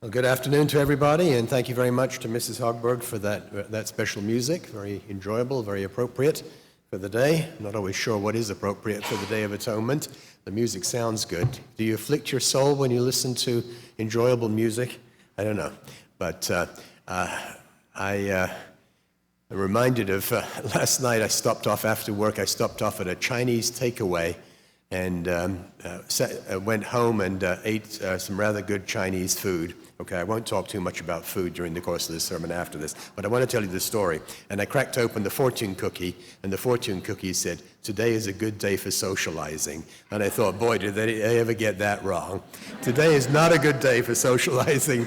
Well, good afternoon to everybody, and thank you very much to Mrs. Hogberg for that special music. Very enjoyable, very appropriate for the day. I'm not always sure what is appropriate for the Day of Atonement. The music sounds good. Do you afflict your soul when you listen to enjoyable music? I don't know. But I'm reminded of last night. I stopped off after work. I stopped off at a Chinese takeaway and went home and ate some rather good Chinese food. Okay, I won't talk too much about food during the course of this sermon after this, but I want to tell you the story. And I cracked open the fortune cookie, and the fortune cookie said, "Today is a good day for socializing." And I thought, boy, did they ever get that wrong. Today is not a good day for socializing.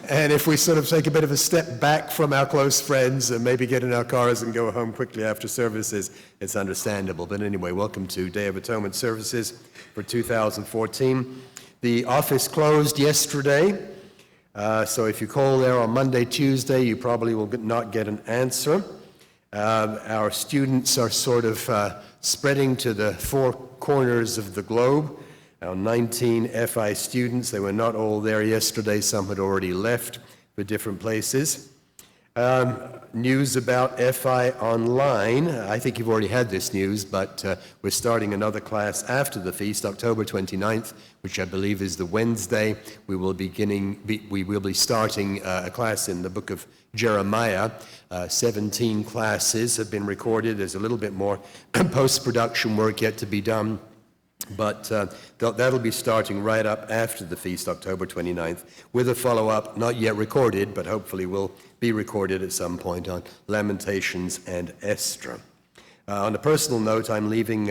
And if we sort of take a bit of a step back from our close friends and maybe get in our cars and go home quickly after services, it's understandable. But anyway, welcome to Day of Atonement services for 2014. The office closed yesterday. So if you call there on Monday, Tuesday, you probably will not get an answer. Our students are sort of spreading to the four corners of the globe. Our 19 FI students, they were not all there yesterday. Some had already left for different places. News about FI Online. I think you've already had this news, but we're starting another class after the feast, October 29th, which I believe is the Wednesday. We will be starting a class in the book of Jeremiah. 17 classes have been recorded. There's a little bit more post-production work yet to be done. But that'll be starting right up after the feast, October 29th, with a follow-up, not yet recorded, but hopefully will be recorded at some point on Lamentations and Esther. On a personal note, I'm leaving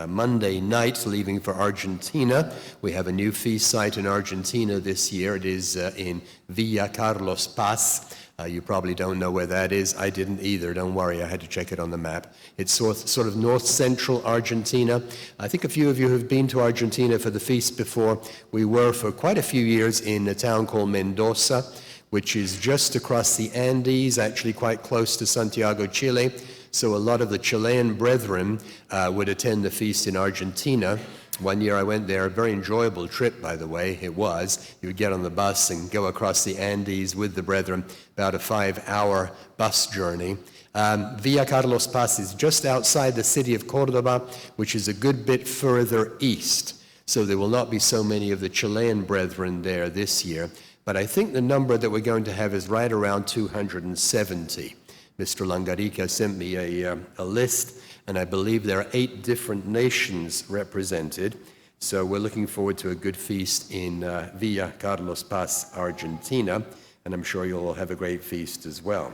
Monday night, leaving for Argentina. We have a new feast site in Argentina this year. It is in Villa Carlos Paz. You probably don't know where that is. I didn't either. Don't worry, I had to check it on the map. It's sort of north-central Argentina. I think a few of you have been to Argentina for the feast before. We were for quite a few years in a town called Mendoza, which is just across the Andes, actually quite close to Santiago, Chile. So a lot of the Chilean brethren would attend the feast in Argentina. One year I went there, a very enjoyable trip, by the way, it was. You would get on the bus and go across the Andes with the brethren, about a 5-hour bus journey. Villa Carlos Paz is just outside the city of Cordoba, which is a good bit further east. So there will not be so many of the Chilean brethren there this year. But I think the number that we're going to have is right around 270. Mr. Langarica sent me a list, and I believe there are 8 different nations represented. So we're looking forward to a good feast in Villa Carlos Paz, Argentina, and I'm sure you'll all have a great feast as well.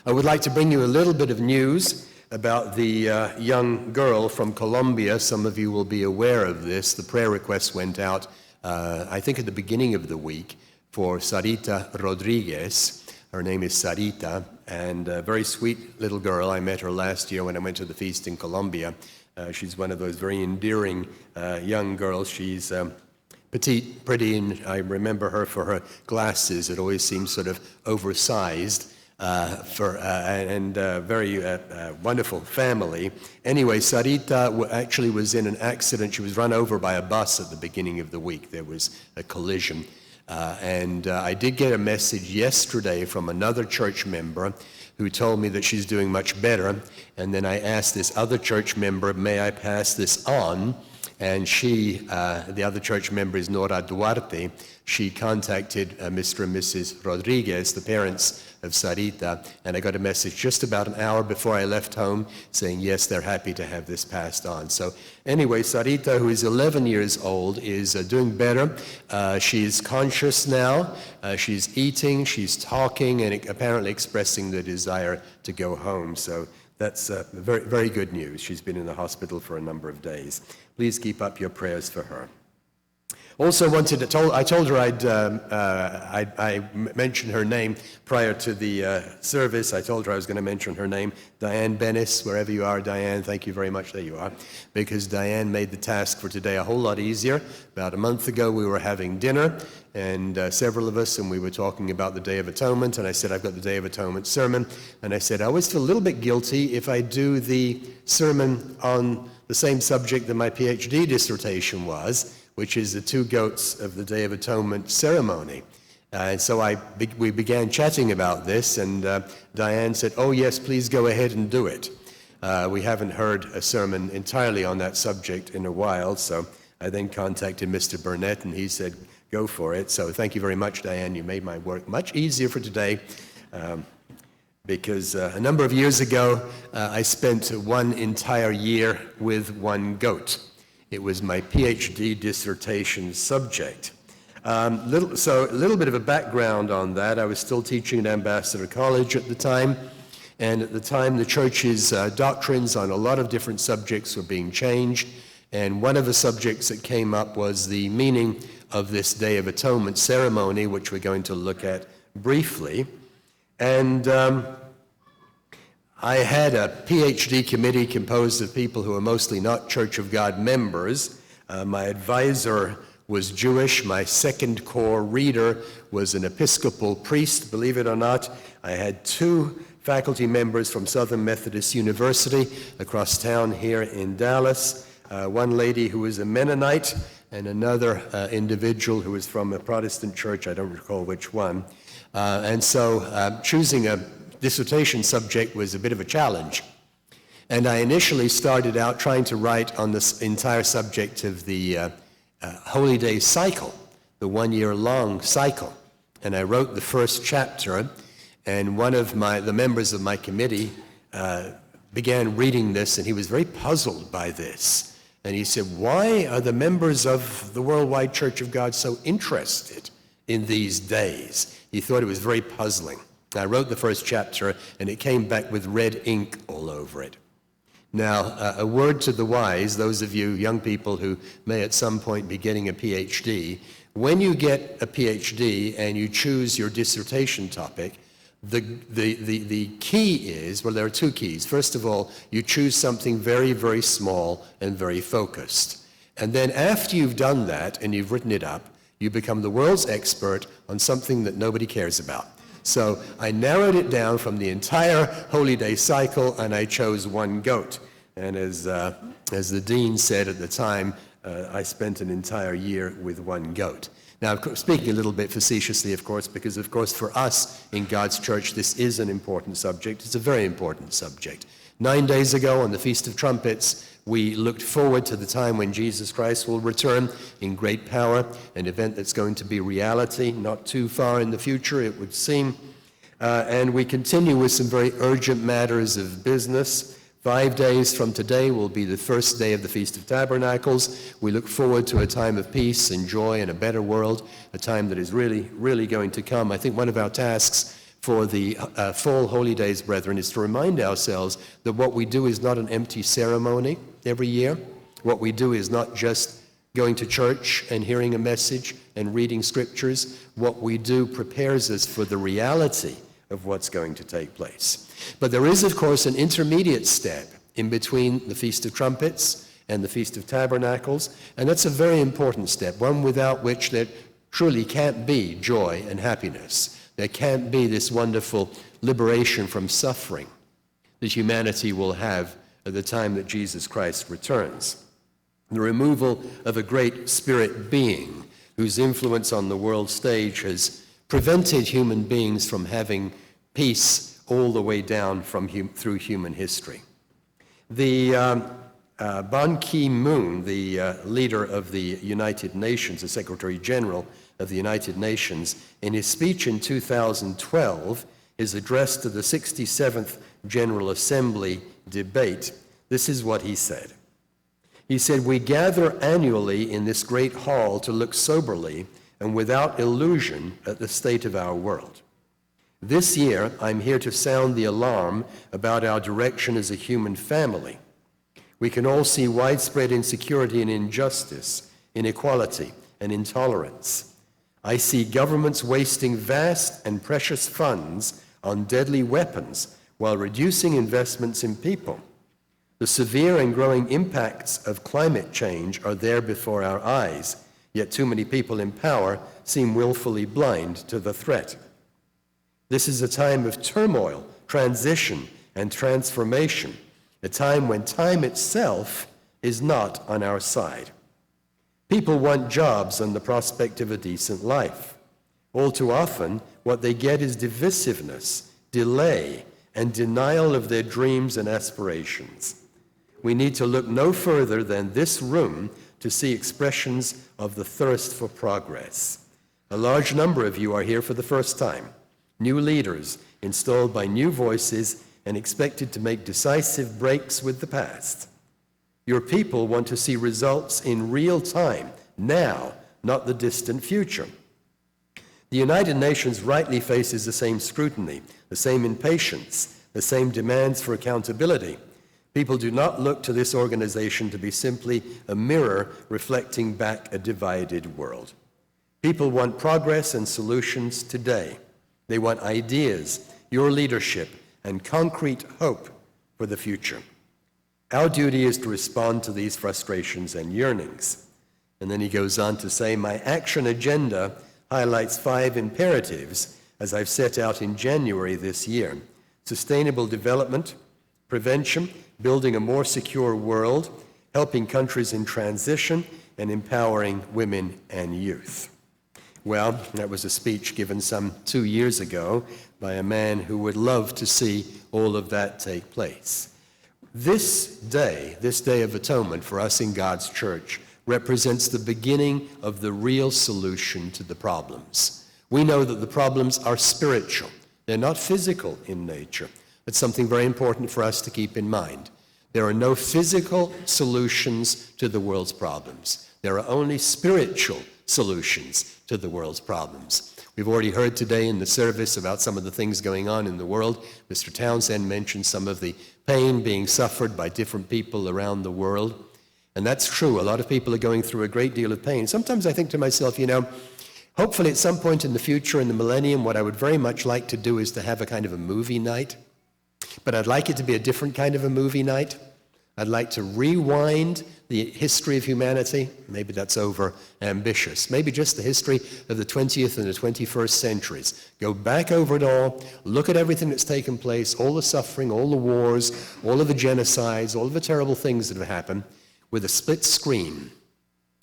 I would like to bring you a little bit of news about the young girl from Colombia. Some of you will be aware of this. The prayer request went out, I think at the beginning of the week, for Sarita Rodriguez. Her name is Sarita, and a very sweet little girl. I met her last year when I went to the feast in Colombia. She's one of those very endearing young girls. She's petite, pretty, and I remember her for her glasses. It always seems sort of oversized, and very wonderful family. Anyway, Sarita actually was in an accident. She was run over by a bus at the beginning of the week. There was a collision. And I did get a message yesterday from another church member who told me that she's doing much better. And then I asked this other church member, may I pass this on? And she, the other church member is Nora Duarte. She contacted Mr. and Mrs. Rodriguez, the parents of Sarita, and I got a message just about an hour before I left home saying, yes, they're happy to have this passed on. So anyway, Sarita, who is 11 years old, is doing better. She's conscious now. She's eating, she's talking, and apparently expressing the desire to go home. So that's very, very good news. She's been in the hospital for a number of days. Please keep up your prayers for her. Also wanted to I told her I mentioned her name prior to the service. I told her I was going to mention her name, Diane Bennis, wherever you are, Diane. Thank you very much. There you are. Because Diane made the task for today a whole lot easier. About a month ago, we were having dinner, and several of us, and we were talking about the Day of Atonement, and I said, I've got the Day of Atonement sermon, and I said, I always feel a little bit guilty if I do the sermon on the same subject that my PhD dissertation was, which is the 2 goats of the Day of Atonement ceremony. And so we began chatting about this, and Diane said, "Oh yes, please go ahead and do it." We haven't heard a sermon entirely on that subject in a while, so I then contacted Mr. Burnett, and he said, "Go for it." So thank you very much, Diane. You made my work much easier for today, because a number of years ago, I spent one entire year with one goat. It was my PhD dissertation subject. So a little bit of a background on that. I was still teaching at Ambassador College at the time, and at the time the church's doctrines on a lot of different subjects were being changed, and one of the subjects that came up was the meaning of this Day of Atonement ceremony, which we're going to look at briefly. And I had a PhD committee composed of people who are mostly not Church of God members. My advisor was Jewish. My second core reader was an Episcopal priest, believe it or not. I had two faculty members from Southern Methodist University across town here in Dallas, one lady who was a Mennonite, and another individual who was from a Protestant church, I don't recall which one. And so choosing a dissertation subject was a bit of a challenge. And I initially started out trying to write on this entire subject of the Holy Day cycle, the one-year-long cycle. And I wrote the first chapter, and one of the members of my committee began reading this, and he was very puzzled by this. And he said, "Why are the members of the Worldwide Church of God so interested in these days?" He thought it was very puzzling. I wrote the first chapter, and it came back with red ink all over it. Now, a word to the wise, those of you young people who may at some point be getting a PhD, when you get a PhD and you choose your dissertation topic, the key is, well, there are two keys. First of all, you choose something very, very small and very focused. And then after you've done that and you've written it up, you become the world's expert on something that nobody cares about. So I narrowed it down from the entire Holy Day cycle, and I chose one goat. And as the dean said at the time, I spent an entire year with one goat. Now, speaking a little bit facetiously, of course, because, of course, for us in God's church, this is an important subject. It's a very important subject. 9 days ago, on the Feast of Trumpets, we looked forward to the time when Jesus Christ will return in great power, an event that's going to be reality, not too far in the future, it would seem. And we continue with some very urgent matters of business. 5 days from today will be the first day of the Feast of Tabernacles. We look forward to a time of peace and joy and a better world, a time that is really, really going to come. I think one of our tasks for the fall holy days, brethren, is to remind ourselves that what we do is not an empty ceremony every year. What we do is not just going to church and hearing a message and reading scriptures. What we do prepares us for the reality of what's going to take place. But there is, of course, an intermediate step in between the Feast of Trumpets and the Feast of Tabernacles, and that's a very important step, one without which there truly can't be joy and happiness. There can't be this wonderful liberation from suffering that humanity will have at the time that Jesus Christ returns. The removal of a great spirit being whose influence on the world stage has prevented human beings from having peace all the way down through human history. The Ban Ki-moon, the leader of the United Nations, the Secretary General of the United Nations, in his speech in 2012, his address to the 67th General Assembly debate, this is what he said. He said, "We gather annually in this great hall to look soberly and without illusion at the state of our world. This year, I'm here to sound the alarm about our direction as a human family. We can all see widespread insecurity and injustice, inequality and intolerance. I see governments wasting vast and precious funds on deadly weapons while reducing investments in people. The severe and growing impacts of climate change are there before our eyes, yet too many people in power seem willfully blind to the threat. This is a time of turmoil, transition, and transformation, a time when time itself is not on our side. People want jobs and the prospect of a decent life. All too often, what they get is divisiveness, delay, and denial of their dreams and aspirations. We need to look no further than this room to see expressions of the thirst for progress. A large number of you are here for the first time, new leaders installed by new voices and expected to make decisive breaks with the past. Your people want to see results in real time, now, not the distant future. The United Nations rightly faces the same scrutiny, the same impatience, the same demands for accountability. People do not look to this organization to be simply a mirror reflecting back a divided world. People want progress and solutions today. They want ideas, your leadership, and concrete hope for the future. Our duty is to respond to these frustrations and yearnings. And then he goes on to say, my action agenda highlights 5 imperatives as I've set out in January this year: sustainable development, prevention, building a more secure world, helping countries in transition, and empowering women and youth. Well, that was a speech given some 2 years ago by a man who would love to see all of that take place. This day of atonement for us in God's church, represents the beginning of the real solution to the problems. We know that the problems are spiritual. They're not physical in nature. That's something very important for us to keep in mind. There are no physical solutions to the world's problems. There are only spiritual solutions to the world's problems. We've already heard today in the service about some of the things going on in the world. Mr. Townsend mentioned some of the pain being suffered by different people around the world. And that's true. A lot of people are going through a great deal of pain. Sometimes I think to myself, hopefully at some point in the future, in the millennium, what I would very much like to do is to have a kind of a movie night. But I'd like it to be a different kind of a movie night. I'd like to rewind the history of humanity. Maybe that's over ambitious. Maybe just the history of the 20th and the 21st centuries. Go back over it all, look at everything that's taken place, all the suffering, all the wars, all of the genocides, all of the terrible things that have happened, with a split screen.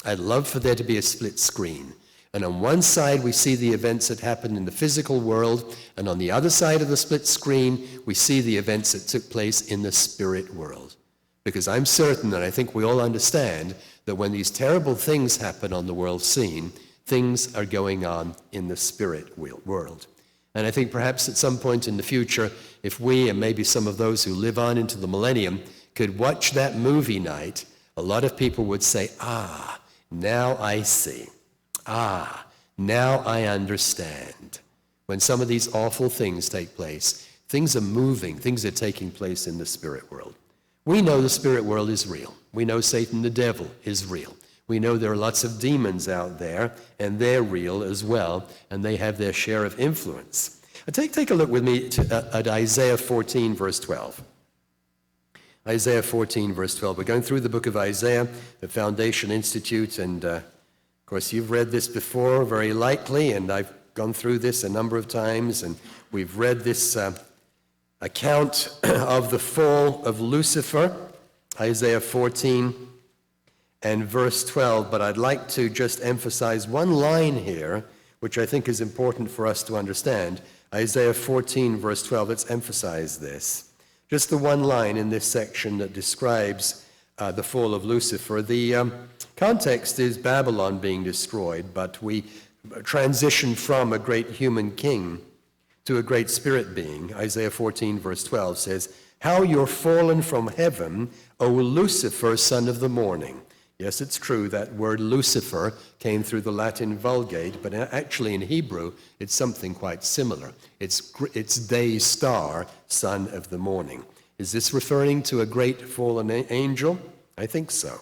I'd love for there to be a split screen. And on one side, we see the events that happened in the physical world, and on the other side of the split screen, we see the events that took place in the spirit world. Because I'm certain, and I think we all understand, that when these terrible things happen on the world scene, things are going on in the spirit world. And I think perhaps at some point in the future, if we, and maybe some of those who live on into the millennium, could watch that movie night, a lot of people would say, now I see. Now I understand. When some of these awful things take place, things are moving, things are taking place in the spirit world. We know the spirit world is real. We know Satan the devil is real. We know there are lots of demons out there, and they're real as well, and they have their share of influence. Take a look with me at Isaiah 14, verse 12. Isaiah 14, verse 12. We're going through the book of Isaiah, the Foundation Institute, and of course you've read this before, very likely, and I've gone through this a number of times, and we've read this account of the fall of Lucifer, Isaiah 14 and verse 12, but I'd like to just emphasize one line here, which I think is important for us to understand. Isaiah 14, verse 12, let's emphasize this. Just the one line in this section that describes the fall of Lucifer. The context is Babylon being destroyed, but we transition from a great human king to a great spirit being. Isaiah 14, verse 12 says, "How you're fallen from heaven, O Lucifer, son of the morning." Yes, it's true that word Lucifer came through the Latin Vulgate, but actually in Hebrew, it's something quite similar. It's day star, son of the morning. Is this referring to a great fallen angel? I think so.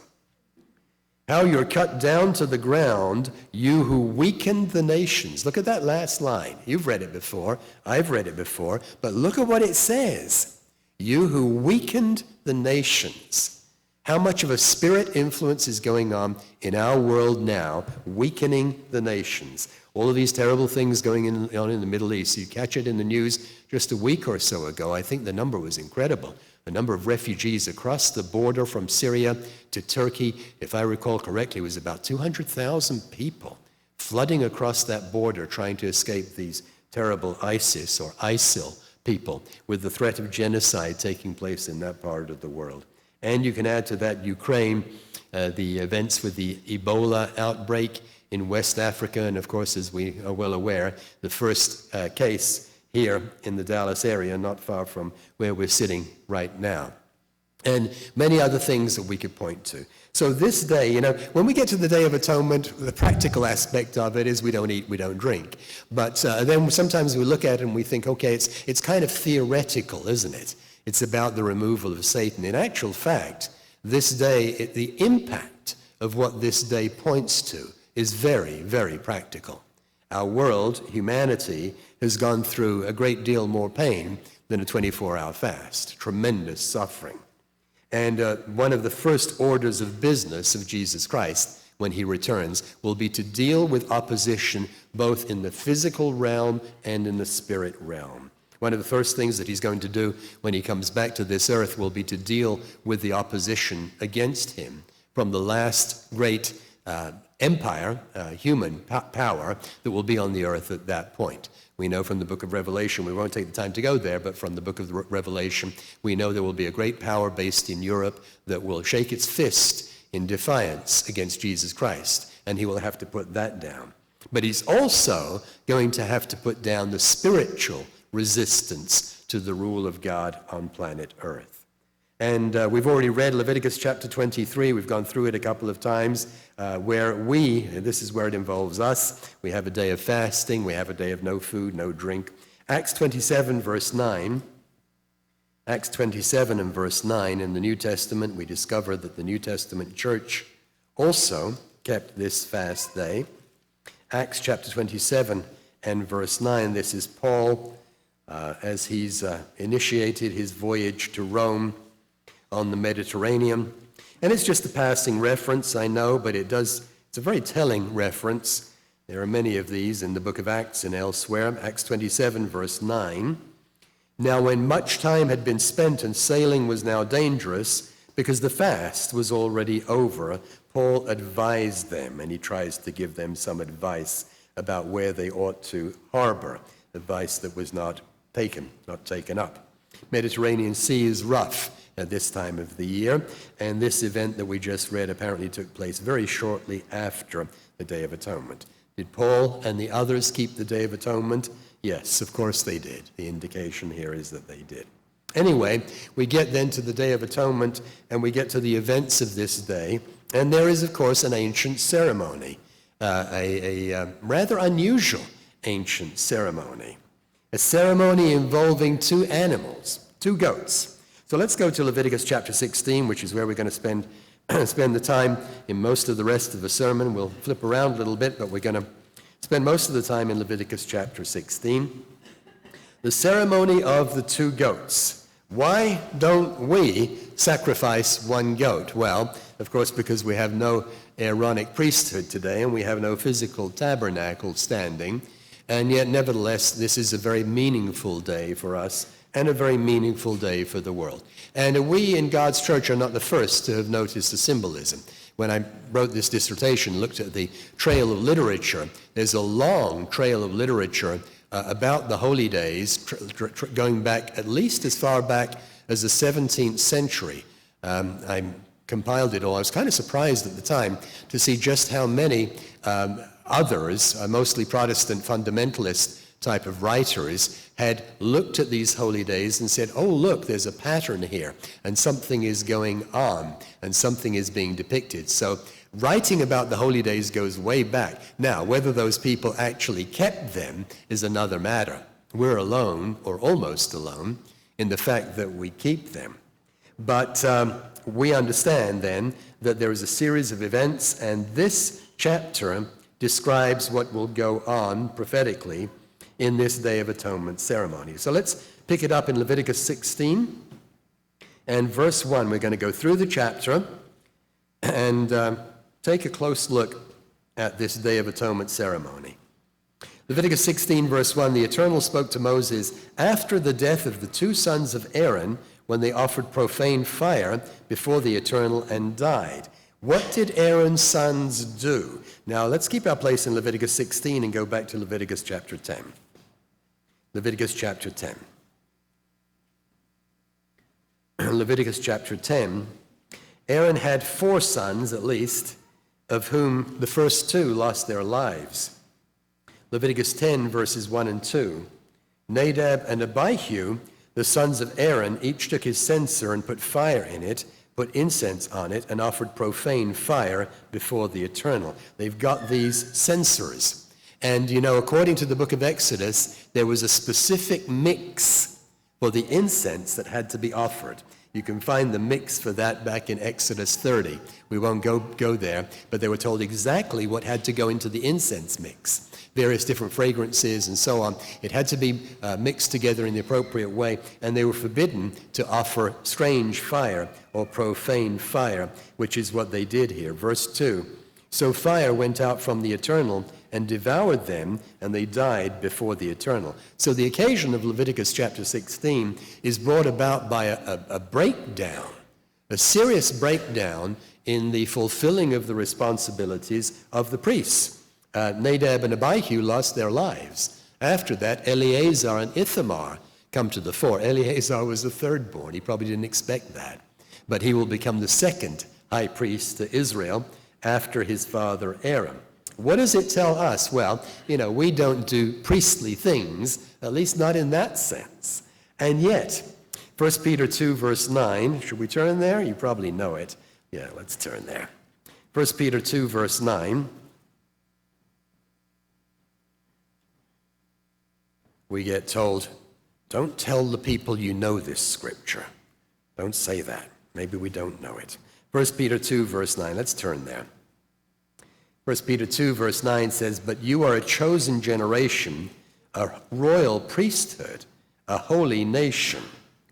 "How you're cut down to the ground, you who weakened the nations." Look at that last line. You've read it before. I've read it before. But look at what it says. You who weakened the nations. How much of a spirit influence is going on in our world now, weakening the nations? All of these terrible things going on in the Middle East. You catch it in the news just a week or so ago. I think the number was incredible. The number of refugees across the border from Syria to Turkey, if I recall correctly, was about 200,000 people flooding across that border trying to escape these terrible ISIS or ISIL people, with the threat of genocide taking place in that part of the world. And you can add to that Ukraine, the events with the Ebola outbreak in West Africa, and of course, as we are well aware, the first case here in the Dallas area, not far from where we're sitting right now. And many other things that we could point to. So this day, when we get to the Day of Atonement, the practical aspect of it is we don't eat, we don't drink. But then sometimes we look at it and we think, okay, it's kind of theoretical, isn't it? It's about the removal of Satan. In actual fact, this day, the impact of what this day points to is very, very practical. Our world, humanity, has gone through a great deal more pain than a 24-hour fast, tremendous suffering. And one of the first orders of business of Jesus Christ when he returns will be to deal with opposition both in the physical realm and in the spirit realm. One of the first things that he's going to do when he comes back to this earth will be to deal with the opposition against him from the last great empire, human power, that will be on the earth at that point. We know from the book of Revelation, we won't take the time to go there, but from the book of Revelation, we know there will be a great power based in Europe that will shake its fist in defiance against Jesus Christ, and he will have to put that down. But he's also going to have to put down the spiritual resistance to the rule of God on planet Earth. And we've already read Leviticus chapter 23. We've gone through it a couple of times where this is where it involves us. We have a day of fasting. We have a day of no food, no drink. Acts 27, verse 9. Acts 27 and verse 9 in the New Testament, we discover that the New Testament church also kept this fast day. Acts chapter 27 and verse 9, this is Paul as he's initiated his voyage to Rome on the Mediterranean. And it's just a passing reference, I know, but it's a very telling reference. There are many of these in the book of Acts and elsewhere. Acts 27, verse 9. Now when much time had been spent and sailing was now dangerous, because the fast was already over, Paul advised them, and he tries to give them some advice about where they ought to harbor, advice that was not taken up. Mediterranean Sea is rough at this time of the year, and this event that we just read apparently took place very shortly after the Day of Atonement. Did Paul and the others keep the Day of Atonement? Yes, of course they did. The indication here is that they did. Anyway, we get then to the Day of Atonement, and we get to the events of this day, and there is, of course, an ancient ceremony, a rather unusual ancient ceremony, a ceremony involving two animals, two goats. So let's go to Leviticus chapter 16, which is where we're going to spend the time in most of the rest of the sermon. We'll flip around a little bit, but we're going to spend most of the time in Leviticus chapter 16. The ceremony of the two goats. Why don't we sacrifice one goat? Well, of course, because we have no Aaronic priesthood today, and we have no physical tabernacle standing. And yet, nevertheless, this is a very meaningful day for us, and a very meaningful day for the world. And we in God's church are not the first to have noticed the symbolism. When I wrote this dissertation, looked at the trail of literature, there's a long trail of literature about the holy days, going back at least as far back as the 17th century. I compiled it all. I was kind of surprised at the time to see just how many others, mostly Protestant fundamentalist type of writers, had looked at these holy days and said, oh, look, there's a pattern here, and something is going on, and something is being depicted. So writing about the holy days goes way back. Now, whether those people actually kept them is another matter. We're alone, or almost alone, in the fact that we keep them. But we understand then that there is a series of events, and this chapter describes what will go on prophetically in this Day of Atonement ceremony. So let's pick it up in Leviticus 16 and verse 1. We're going to go through the chapter and take a close look at this Day of Atonement ceremony. Leviticus 16, verse 1, the Eternal spoke to Moses after the death of the two sons of Aaron when they offered profane fire before the Eternal and died. What did Aaron's sons do? Now, let's keep our place in Leviticus 16 and go back to Leviticus chapter 10. Leviticus chapter 10. Leviticus chapter 10, Aaron had 4 sons at least, of whom the first 2 lost their lives. Leviticus 10, verses 1 and 2. Nadab and Abihu, the sons of Aaron, each took his censer and put fire in it, put incense on it, and offered profane fire before the Eternal. They've got these censers. And, you know, according to the book of Exodus, there was a specific mix for the incense that had to be offered. You can find the mix for that back in Exodus 30. We won't go there, but they were told exactly what had to go into the incense mix. Various different fragrances and so on. It had to be mixed together in the appropriate way, and they were forbidden to offer strange fire or profane fire, which is what they did here. Verse 2, so fire went out from the Eternal and devoured them, and they died before the Eternal. So the occasion of Leviticus chapter 16 is brought about by a breakdown, a serious breakdown in the fulfilling of the responsibilities of the priests. Nadab and Abihu lost their lives. After that, Eleazar and Ithamar come to the fore. Eleazar was the third born. He probably didn't expect that. But he will become the second high priest to Israel after his father Aaron. What does it tell us? Well, you know, we don't do priestly things, at least not in that sense. And yet, 1 Peter 2, verse 9, should we turn there? You probably know it. Yeah, let's turn there. 1 Peter 2, verse 9. We get told, don't tell the people you know this scripture. Don't say that. Maybe we don't know it. 1 Peter 2, verse 9. Let's turn there. 1 Peter 2, verse 9 says, but you are a chosen generation, a royal priesthood, a holy nation.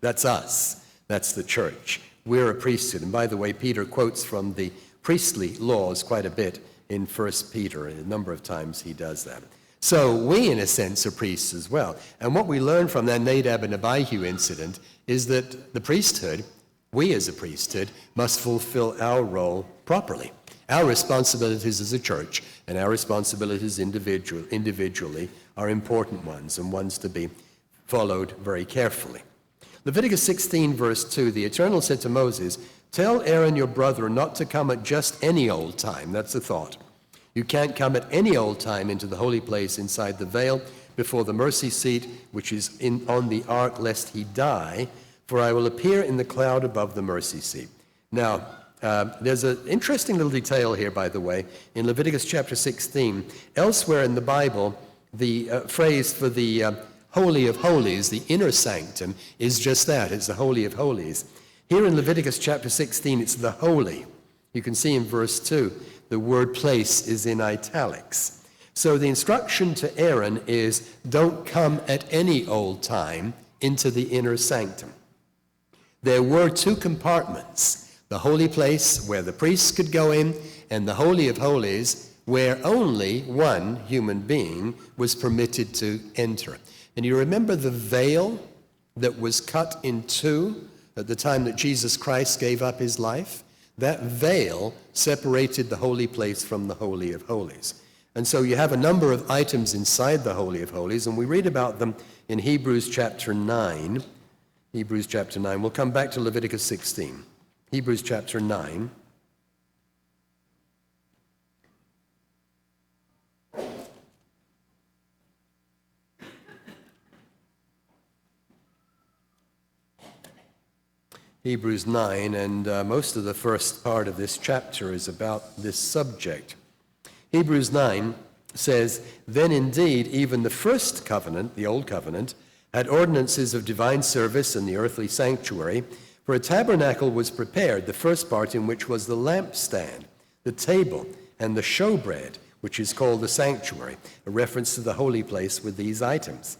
That's us. That's the church. We're a priesthood. And by the way, Peter quotes from the priestly laws quite a bit in 1 Peter. A number of times he does that. So we, in a sense, are priests as well. And what we learn from that Nadab and Abihu incident is that the priesthood, we as a priesthood, must fulfill our role properly. Our responsibilities as a church and our responsibilities individually are important ones and ones to be followed very carefully. Leviticus 16, verse 2, the Eternal said to Moses, tell Aaron your brother not to come at just any old time. That's the thought. You can't come at any old time into the holy place inside the veil before the mercy seat, which is on the ark, lest he die, for I will appear in the cloud above the mercy seat. Now, there's an interesting little detail here, by the way, in Leviticus chapter 16. Elsewhere in the Bible, the phrase for the Holy of Holies, the inner sanctum, is just that. It's the Holy of Holies. Here in Leviticus chapter 16, it's the holy. You can see in verse 2, the word place is in italics. So the instruction to Aaron is, don't come at any old time into the inner sanctum. There were 2 compartments, the holy place where the priests could go in, and the Holy of Holies where only one human being was permitted to enter. And you remember the veil that was cut in 2 at the time that Jesus Christ gave up his life? That veil separated the holy place from the Holy of Holies. And so you have a number of items inside the Holy of Holies, and we read about them in Hebrews chapter 9. Hebrews chapter 9. We'll come back to Leviticus 16. Hebrews chapter 9. Hebrews 9, and most of the first part of this chapter is about this subject. Hebrews 9 says, then indeed even the first covenant, the old covenant, had ordinances of divine service in the earthly sanctuary, for a tabernacle was prepared, the first part in which was the lampstand, the table, and the showbread, which is called the sanctuary, a reference to the holy place with these items.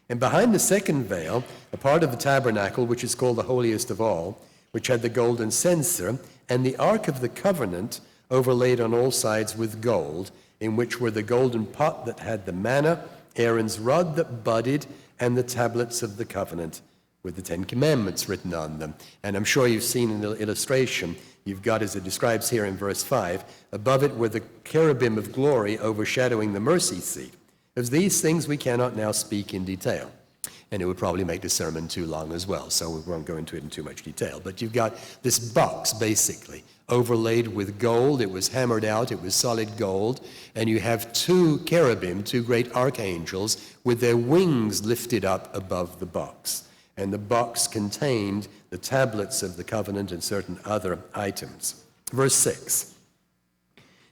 And behind the second veil, a part of the tabernacle, which is called the holiest of all, which had the golden censer, and the ark of the covenant overlaid on all sides with gold, in which were the golden pot that had the manna, Aaron's rod that budded, and the tablets of the covenant with the Ten Commandments written on them. And I'm sure you've seen in the illustration, you've got, as it describes here in verse 5, above it were the cherubim of glory overshadowing the mercy seat. Of these things we cannot now speak in detail. And it would probably make the sermon too long as well, so we won't go into it in too much detail. But you've got this box, basically, overlaid with gold. It was hammered out. It was solid gold. And you have two cherubim, two great archangels, with their wings lifted up above the box. And the box contained the tablets of the covenant and certain other items. Verse 6.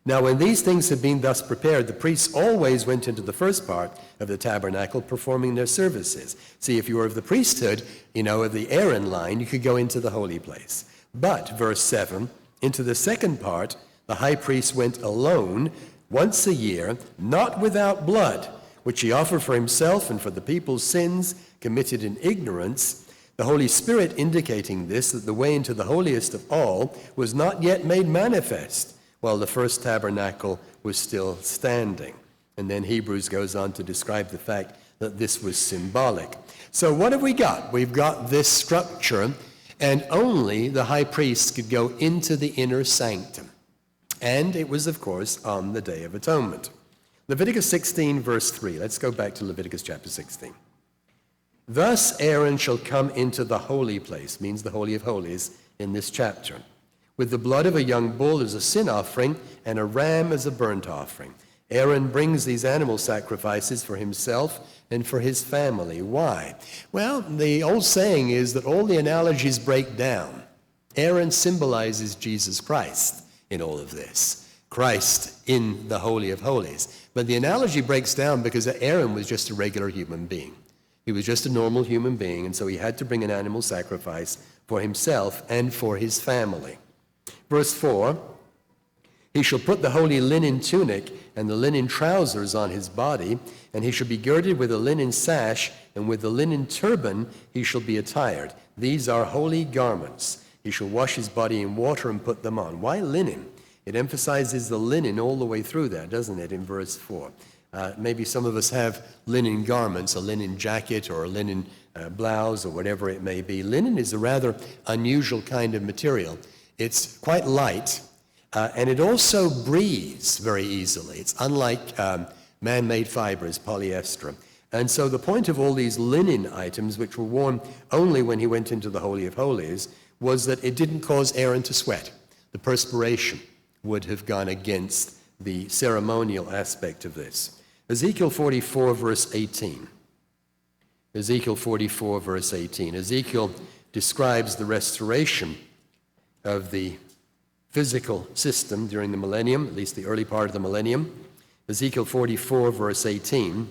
Now, when these things had been thus prepared, the priests always went into the first part of the tabernacle, performing their services. See, if you were of the priesthood, of the Aaron line, you could go into the holy place. But, verse 7, into the second part, the high priest went alone once a year, not without blood, which he offered for himself and for the people's sins committed in ignorance, the Holy Spirit indicating this, that the way into the holiest of all was not yet made manifest, while the first tabernacle was still standing. And then Hebrews goes on to describe the fact that this was symbolic. So what have we got? We've got this structure, and only the high priest could go into the inner sanctum. And it was, of course, on the Day of Atonement. Leviticus 16, verse 3. Let's go back to Leviticus chapter 16. Thus Aaron shall come into the holy place, means the Holy of Holies in this chapter, with the blood of a young bull as a sin offering and a ram as a burnt offering. Aaron brings these animal sacrifices for himself and for his family. Why? Well, the old saying is that all the analogies break down. Aaron symbolizes Jesus Christ in all of this. Christ in the Holy of Holies. But the analogy breaks down because Aaron was just a regular human being. He was just a normal human being, and so he had to bring an animal sacrifice for himself and for his family. Verse 4, he shall put the holy linen tunic and the linen trousers on his body, and he shall be girded with a linen sash, and with the linen turban he shall be attired. These are holy garments. He shall wash his body in water and put them on. Why linen? It emphasizes the linen all the way through there, doesn't it, in verse 4? Maybe some of us have linen garments, a linen jacket or a linen blouse or whatever it may be. Linen is a rather unusual kind of material. It's quite light, and it also breathes very easily. It's unlike man-made fibers, polyester. And so the point of all these linen items, which were worn only when he went into the Holy of Holies, was that it didn't cause Aaron to sweat. The perspiration would have gone against the ceremonial aspect of this. Ezekiel 44, verse 18. Ezekiel 44, verse 18. Ezekiel describes the restoration of the physical system during the millennium, at least the early part of the millennium. Ezekiel 44, verse 18.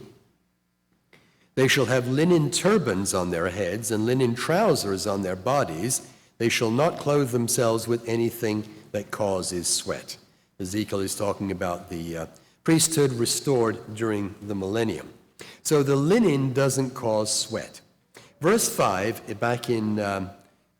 They shall have linen turbans on their heads and linen trousers on their bodies. They shall not clothe themselves with anything that causes sweat. Ezekiel is talking about the priesthood restored during the millennium. So the linen doesn't cause sweat. Verse 5, back in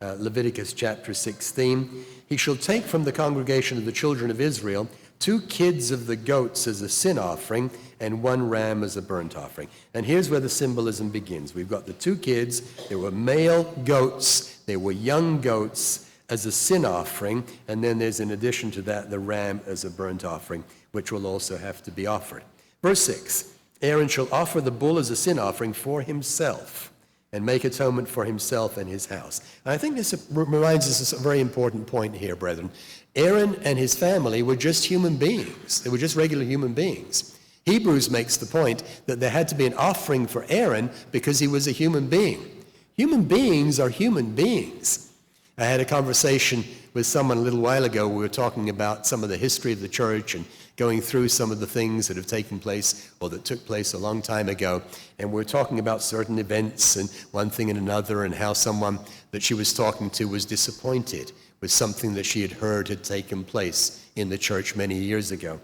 Leviticus chapter 16, he shall take from the congregation of the children of Israel 2 kids of the goats as a sin offering and 1 ram as a burnt offering. And here's where the symbolism begins. We've got the 2 kids. They were male goats. They were young goats as a sin offering. And then there's, in addition to that, the ram as a burnt offering, which will also have to be offered. Verse 6, Aaron shall offer the bull as a sin offering for himself and make atonement for himself and his house. And I think this reminds us of a very important point here, brethren. Aaron and his family were just human beings. They were just regular human beings. Hebrews makes the point that there had to be an offering for Aaron because he was a human being. Human beings are human beings. I had a conversation with someone a little while ago. We were talking about some of the history of the church and going through some of the things that have taken place or that took place a long time ago. And we're talking about certain events and one thing and another, and how someone that she was talking to was disappointed with something that she had heard had taken place in the church many years ago.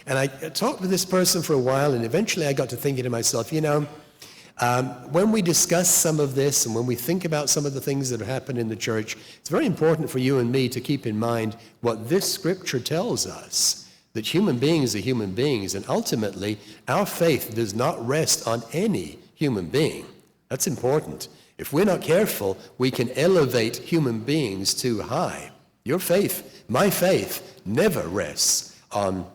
And I talked with this person for a while, and eventually I got to thinking to myself, when we discuss some of this and when we think about some of the things that have happened in the church, it's very important for you and me to keep in mind what this scripture tells us, that human beings are human beings, and ultimately our faith does not rest on any human being. That's important. If we're not careful, we can elevate human beings too high. Your faith, my faith, never rests on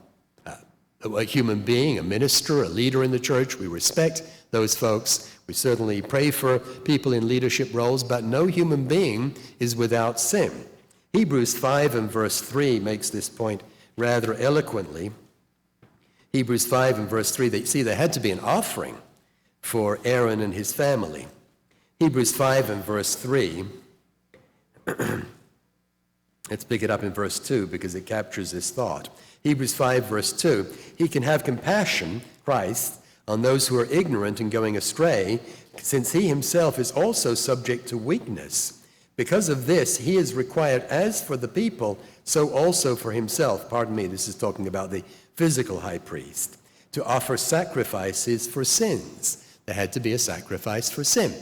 a human being, a minister, a leader in the church. We respect those folks. We certainly pray for people in leadership roles, but no human being is without sin. Hebrews 5 and verse 3 makes this point rather eloquently. Hebrews 5 and verse 3, there had to be an offering for Aaron and his family. Hebrews 5 and verse 3, let's pick it up in verse 2 because it captures this thought. Hebrews 5 verse 2, he can have compassion, Christ, on those who are ignorant and going astray, since he himself is also subject to weakness. Because of this, he is required as for the people, so also for himself. Pardon me, this is talking about the physical high priest, to offer sacrifices for sins. There had to be a sacrifice for sin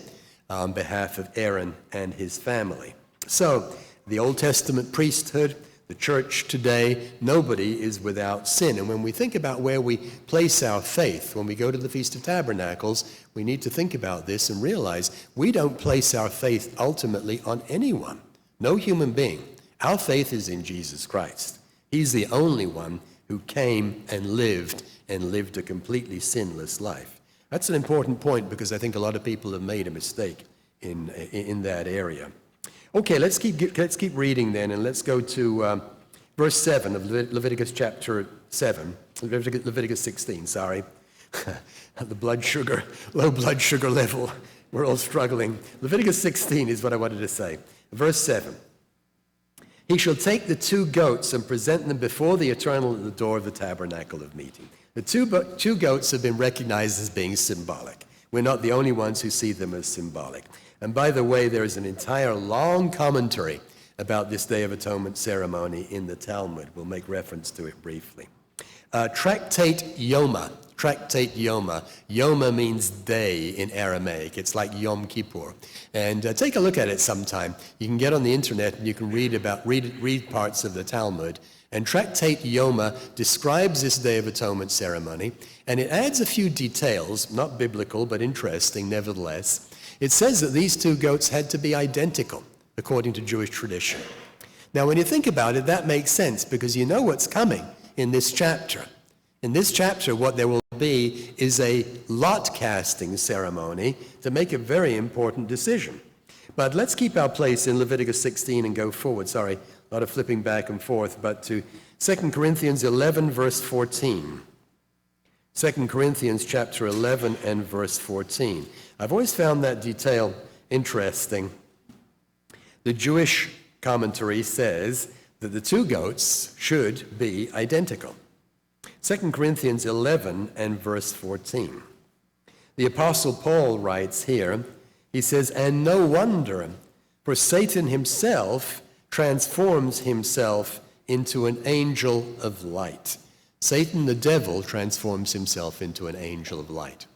on behalf of Aaron and his family. So, the Old Testament priesthood, the church today, nobody is without sin. And when we think about where we place our faith, when we go to the Feast of Tabernacles, we need to think about this and realize we don't place our faith ultimately on anyone, no human being. Our faith is in Jesus Christ. He's the only one who came and lived a completely sinless life. That's an important point because I think a lot of people have made a mistake in that area. Okay, let's keep reading then, and let's go to verse 7 of Leviticus chapter 7, Leviticus 16, sorry. The low blood sugar level, we're all struggling. Leviticus 16 is what I wanted to say. Verse 7. He shall take the 2 goats and present them before the Eternal at the door of the tabernacle of meeting. The two goats have been recognized as being symbolic. We're not the only ones who see them as symbolic. And by the way, there is an entire long commentary about this Day of Atonement ceremony in the Talmud. We'll make reference to it briefly. Tractate Yoma. Yoma means day in Aramaic. It's like Yom Kippur. And take a look at it sometime. You can get on the internet and you can read parts of the Talmud. And Tractate Yoma describes this Day of Atonement ceremony, and it adds a few details, not biblical but interesting nevertheless. It says that these 2 goats had to be identical, according to Jewish tradition. Now, when you think about it, that makes sense, because you know what's coming in this chapter. In this chapter, what there will be is a lot-casting ceremony to make a very important decision. But let's keep our place in Leviticus 16 and go forward. Sorry, a lot of flipping back and forth, but to 2 Corinthians 11, verse 14. 2 Corinthians chapter 11 and verse 14. I've always found that detail interesting. The Jewish commentary says that the 2 goats should be identical. 2 Corinthians 11 and verse 14. The Apostle Paul writes here, he says, and no wonder, for Satan himself transforms himself into an angel of light. Satan the devil transforms himself into an angel of light.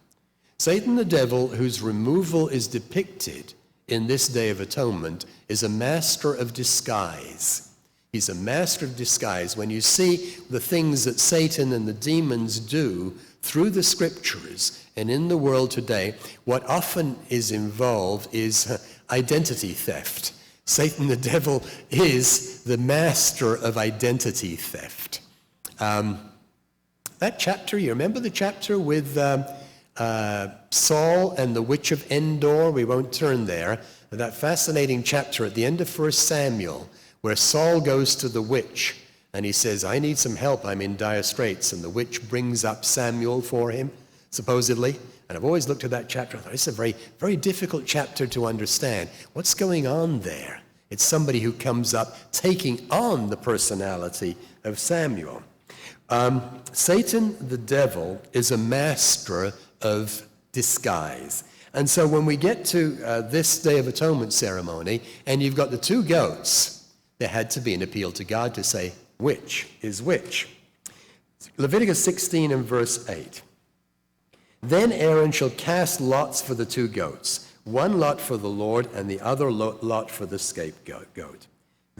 Satan the devil, whose removal is depicted in this Day of Atonement, is a master of disguise. He's a master of disguise. When you see the things that Satan and the demons do through the scriptures and in the world today, what often is involved is identity theft. Satan the devil is the master of identity theft. That chapter, you remember the chapter with Saul and the witch of Endor? We won't turn there. That fascinating chapter at the end of 1 Samuel, where Saul goes to the witch and he says, I need some help, I'm in dire straits. And the witch brings up Samuel for him, supposedly. And I've always looked at that chapter and thought, it's a very, very difficult chapter to understand. What's going on there? It's somebody who comes up taking on the personality of Samuel. Satan, the devil, is a master of disguise. And so when we get to this Day of Atonement ceremony, and you've got the 2 goats, there had to be an appeal to God to say, which is which? Leviticus 16 and verse 8. Then Aaron shall cast lots for the 2 goats, one lot for the Lord and the other lot for the scapegoat.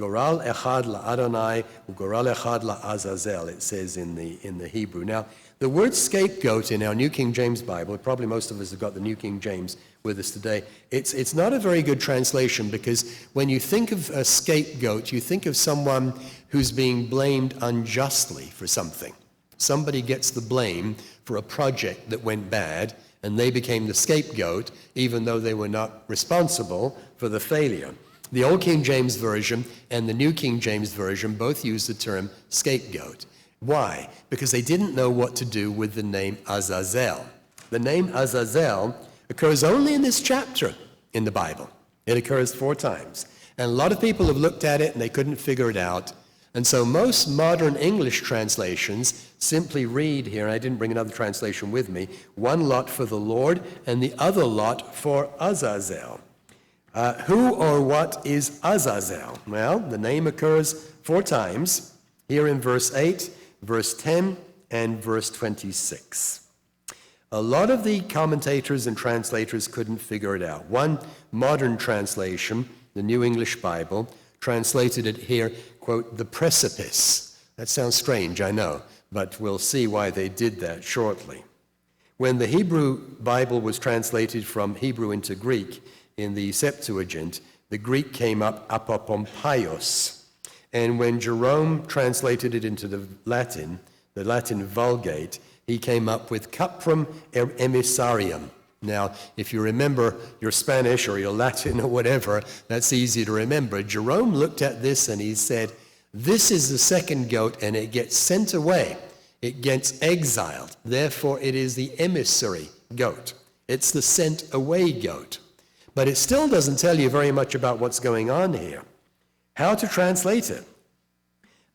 Goral echad la'Adonai, ugoral echad la'Azazel, it says in the Hebrew. Now, the word scapegoat in our New King James Bible, probably most of us have got the New King James with us today, it's not a very good translation, because when you think of a scapegoat, you think of someone who's being blamed unjustly for something. Somebody gets the blame for a project that went bad, and they became the scapegoat, even though they were not responsible for the failure. The Old King James Version and the New King James Version both use the term scapegoat. Why? Because they didn't know what to do with the name Azazel. The name Azazel occurs only in this chapter in the Bible. It occurs 4 times. And a lot of people have looked at it and they couldn't figure it out. And so most modern English translations simply read here, and I didn't bring another translation with me, one lot for the Lord and the other lot for Azazel. Who or what is Azazel? Well, the name occurs 4 times, here in verse 8, verse 10, and verse 26. A lot of the commentators and translators couldn't figure it out. One modern translation, the New English Bible, translated it here, quote, the precipice. That sounds strange, I know, but we'll see why they did that shortly. When the Hebrew Bible was translated from Hebrew into Greek in the Septuagint, the Greek came up apopompaios. And when Jerome translated it into the Latin Vulgate, he came up with caprum emissarium. Now, if you remember your Spanish or your Latin or whatever, that's easy to remember. Jerome looked at this and he said, this is the second goat and it gets sent away. It gets exiled. Therefore, it is the emissary goat. It's the sent away goat. But it still doesn't tell you very much about what's going on here. How to translate it?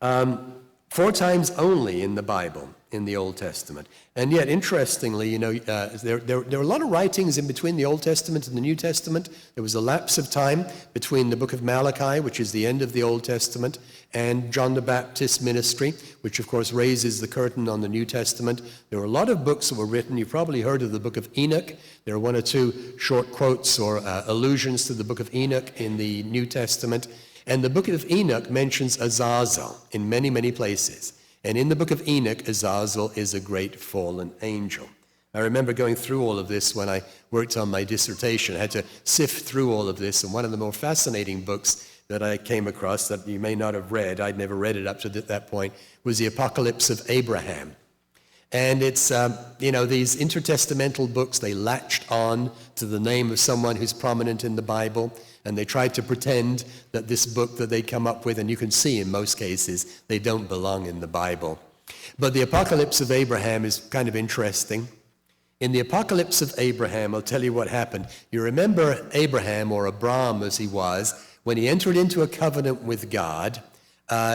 4 times only in the Bible, in the Old Testament. And yet, interestingly, there are a lot of writings in between the Old Testament and the New Testament. There was a lapse of time between the book of Malachi, which is the end of the Old Testament, and John the Baptist's ministry, which of course raises the curtain on the New Testament. There were a lot of books that were written. You've probably heard of the book of Enoch. There are 1 or 2 short quotes or allusions to the book of Enoch in the New Testament. And the book of Enoch mentions Azazel in many, many places. And in the book of Enoch, Azazel is a great fallen angel. I remember going through all of this when I worked on my dissertation. I had to sift through all of this, and one of the more fascinating books that I came across that you may not have read, I'd never read it up to that point, was the Apocalypse of Abraham. And it's, these intertestamental books, they latched on to the name of someone who's prominent in the Bible, and they tried to pretend that this book that they come up with, and you can see in most cases, they don't belong in the Bible. But the Apocalypse of Abraham is kind of interesting. In the Apocalypse of Abraham, I'll tell you what happened. You remember Abraham, or Abram as he was, when he entered into a covenant with God,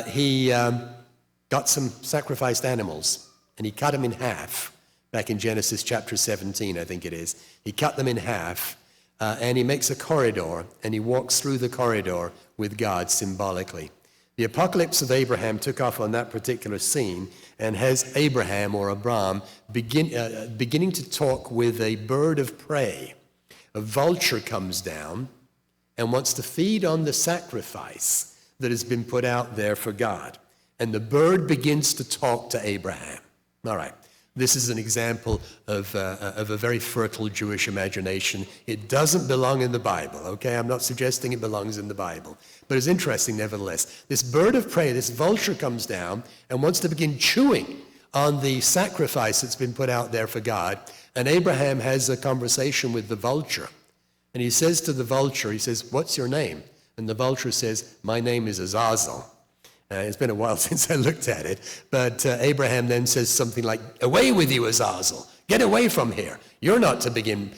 he got some sacrificed animals, and he cut them in half. Back in Genesis chapter 17, I think it is. He cut them in half. And he makes a corridor, and he walks through the corridor with God symbolically. The Apocalypse of Abraham took off on that particular scene and has Abraham, or Abram, beginning to talk with a bird of prey. A vulture comes down and wants to feed on the sacrifice that has been put out there for God. And the bird begins to talk to Abraham. All right. This is an example of a very fertile Jewish imagination. It doesn't belong in the Bible, okay? I'm not suggesting it belongs in the Bible. But it's interesting nevertheless. This bird of prey, this vulture comes down and wants to begin chewing on the sacrifice that's been put out there for God. And Abraham has a conversation with the vulture. And he says to the vulture, he says, "What's your name?" And the vulture says, "My name is Azazel." It's been a while since I looked at it, but Abraham then says something like, "Away with you, Azazel. Get away from here. You're not to begin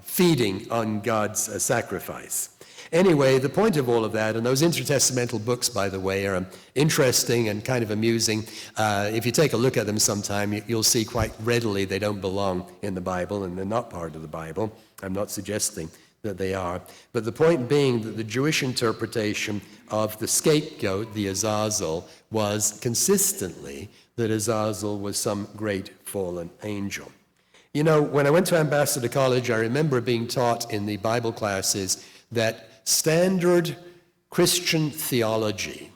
feeding on God's sacrifice." Anyway, the point of all of that, and those intertestamental books, by the way, are interesting and kind of amusing. If you take a look at them sometime, you'll see quite readily they don't belong in the Bible, and they're not part of the Bible. I'm not suggesting that they are. But the point being that the Jewish interpretation of the scapegoat, the Azazel, was consistently that Azazel was some great fallen angel. You know, when I went to Ambassador College, I remember being taught in the Bible classes that standard Christian theology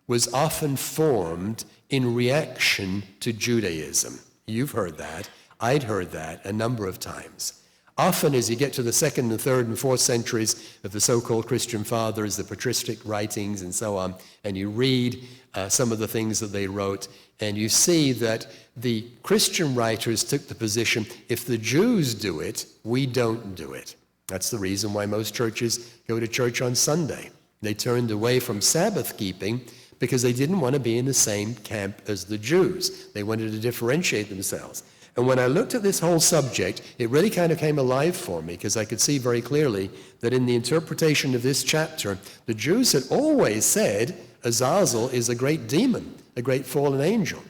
was often formed in reaction to Judaism. You've heard that. I'd heard that a number of times. Often as you get to the 2nd and 3rd and 4th centuries of the so-called Christian fathers, the patristic writings and so on, and you read some of the things that they wrote, and you see that the Christian writers took the position, if the Jews do it, we don't do it. That's the reason why most churches go to church on Sunday. They turned away from Sabbath keeping because they didn't want to be in the same camp as the Jews. They wanted to differentiate themselves. And when I looked at this whole subject, it really kind of came alive for me because I could see very clearly that in the interpretation of this chapter, the Jews had always said Azazel is a great demon, a great fallen angel.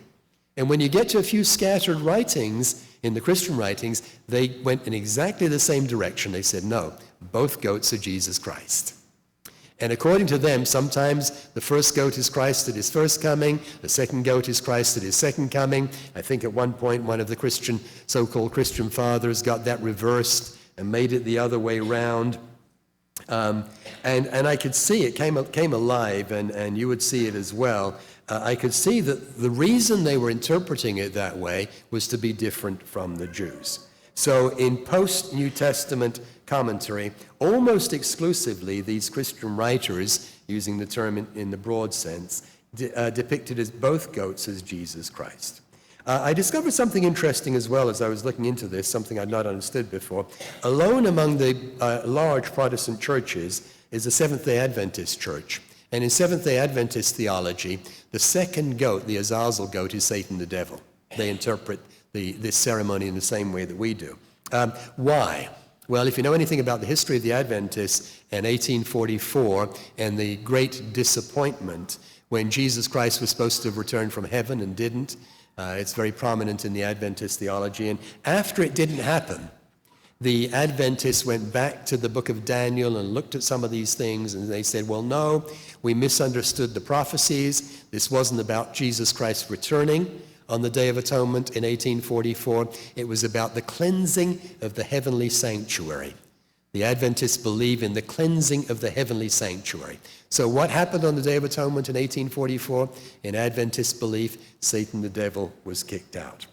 And when you get to a few scattered writings, in the Christian writings, they went in exactly the same direction. They said, no, both goats are Jesus Christ. And according to them, sometimes the first goat is Christ at his first coming, the second goat is Christ at his second coming. I think at one point one of the so-called Christian fathers got that reversed and made it the other way round. And I could see it came alive, and you would see it as well. I could see that the reason they were interpreting it that way was to be different from the Jews. So in post-New Testament commentary, almost exclusively these Christian writers, using the term in the broad sense, depicted as both goats as Jesus Christ. I discovered something interesting as well as I was looking into this, something I'd not understood before. Alone among the large Protestant churches is the Seventh-day Adventist church. And in Seventh-day Adventist theology, the second goat, the Azazel goat, is Satan the devil. They interpret this ceremony in the same way that we do. Why? Well, if you know anything about the history of the Adventists in 1844 and the great disappointment when Jesus Christ was supposed to have returned from heaven and didn't, it's very prominent in the Adventist theology. And after it didn't happen, the Adventists went back to the book of Daniel and looked at some of these things, and they said, well, no, we misunderstood the prophecies. This wasn't about Jesus Christ returning on the Day of Atonement in 1844. It was about the cleansing of the heavenly sanctuary. The Adventists believe in the cleansing of the heavenly sanctuary. So what happened on the Day of Atonement in 1844? In Adventist belief, Satan the devil was kicked out.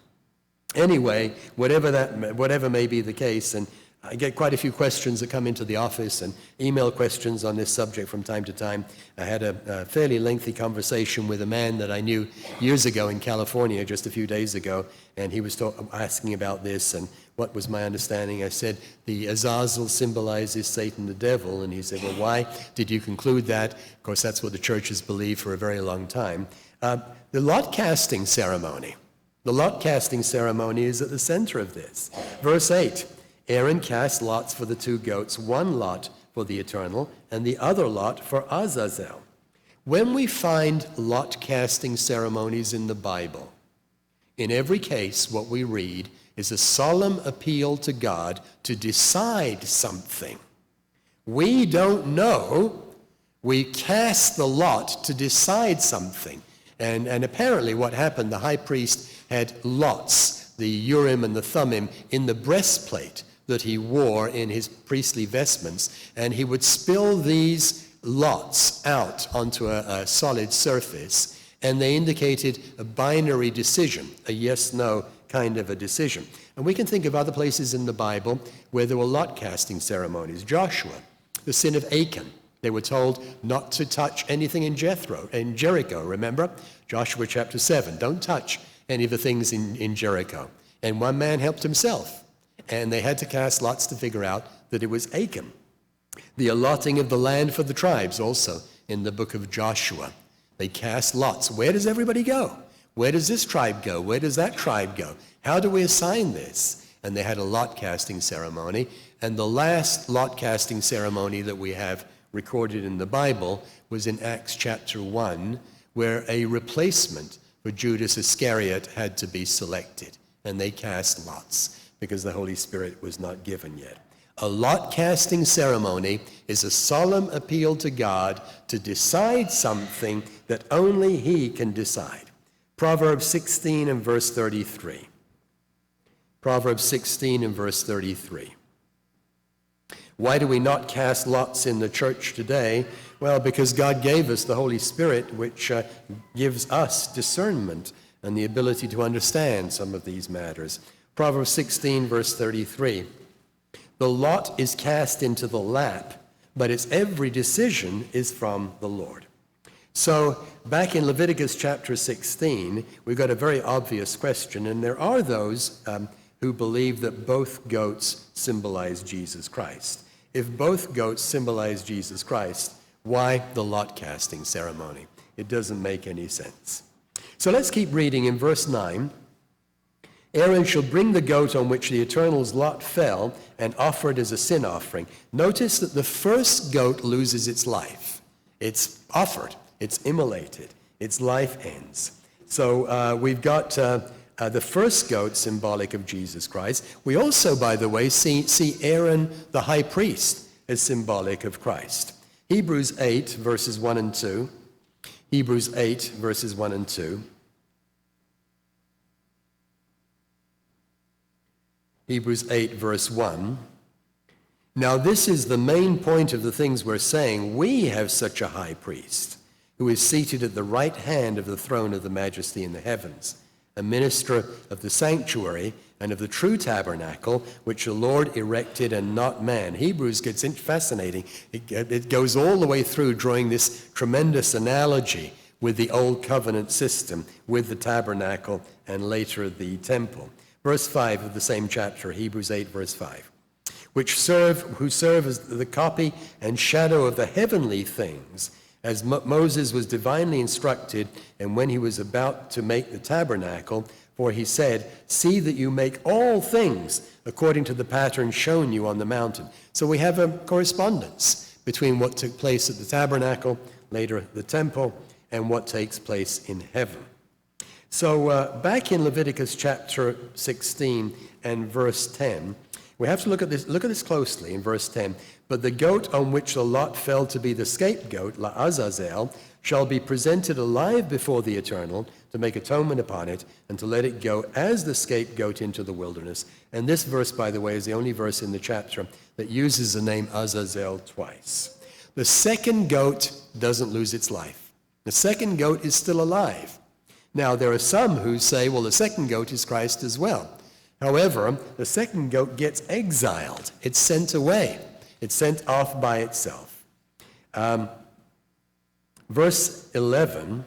Anyway, whatever may be the case, and I get quite a few questions that come into the office and email questions on this subject from time to time. I had a fairly lengthy conversation with a man that I knew years ago in California, just a few days ago, and he was asking about this and what was my understanding. I said, the Azazel symbolizes Satan the devil, and he said, well, why did you conclude that? Of course, that's what the church has believed for a very long time. The lot casting ceremony. The lot casting ceremony is at the center of this. Verse 8, Aaron cast lots for the two goats, one lot for the eternal and the other lot for Azazel. When we find lot casting ceremonies in the Bible, in every case what we read is a solemn appeal to God to decide something. We don't know. We cast the lot to decide something. And apparently what happened, the high priest had lots, the Urim and the Thummim, in the breastplate that he wore in his priestly vestments, and he would spill these lots out onto a solid surface, and they indicated a binary decision, a yes-no kind of a decision. And we can think of other places in the Bible where there were lot casting ceremonies. Joshua, the sin of Achan. They were told not to touch anything in Jericho, remember? Joshua chapter 7, don't touch any of the things in Jericho. And one man helped himself, and they had to cast lots to figure out that it was Achan. The allotting of the land for the tribes also in the book of Joshua. They cast lots. Where does everybody go? Where does this tribe go? Where does that tribe go? How do we assign this? And they had a lot casting ceremony. And the last lot casting ceremony that we have recorded in the Bible was in Acts chapter 1, where a replacement for Judas Iscariot had to be selected. And they cast lots because the Holy Spirit was not given yet. A lot casting ceremony is a solemn appeal to God to decide something that only He can decide. Proverbs 16 and verse 33. Proverbs 16 and verse 33. Why do we not cast lots in the church today? Well, because God gave us the Holy Spirit, which gives us discernment and the ability to understand some of these matters. Proverbs 16, verse 33. The lot is cast into the lap, but its every decision is from the Lord. So back in Leviticus chapter 16, we've got a very obvious question, and there are those who believe that both goats symbolize Jesus Christ. If both goats symbolize Jesus Christ, why the lot casting ceremony? It doesn't make any sense. So let's keep reading in verse 9. Aaron shall bring the goat on which the Eternal's lot fell and offer it as a sin offering. Notice that the first goat loses its life. It's offered. It's immolated. Its life ends. So we've got the first goat symbolic of Jesus Christ. We also, by the way, see Aaron the high priest as symbolic of Christ. Hebrews 8, verses 1 and 2. Hebrews 8, verses 1 and 2. Hebrews 8, verse 1. Now this is the main point of the things we're saying. We have such a high priest who is seated at the right hand of the throne of the majesty in the heavens, a minister of the sanctuary and of the true tabernacle, which the Lord erected and not man. Hebrews gets fascinating. It goes all the way through, drawing this tremendous analogy with the old covenant system, with the tabernacle and later the temple. Verse 5 of the same chapter, Hebrews 8, verse 5, who serve as the copy and shadow of the heavenly things, as Moses was divinely instructed, and when he was about to make the tabernacle, for he said, see that you make all things according to the pattern shown you on the mountain. So we have a correspondence between what took place at the tabernacle, later the temple, and what takes place in heaven. So back in Leviticus chapter 16 and verse 10, we have to look at this closely in verse 10. But the goat on which the lot fell to be the scapegoat, La'azazel, shall be presented alive before the Eternal to make atonement upon it and to let it go as the scapegoat into the wilderness. And this verse, by the way, is the only verse in the chapter that uses the name Azazel twice. The second goat doesn't lose its life. The second goat is still alive. Now, there are some who say, well, the second goat is Christ as well. However, the second goat gets exiled. It's sent away. It's sent off by itself. Verse 11,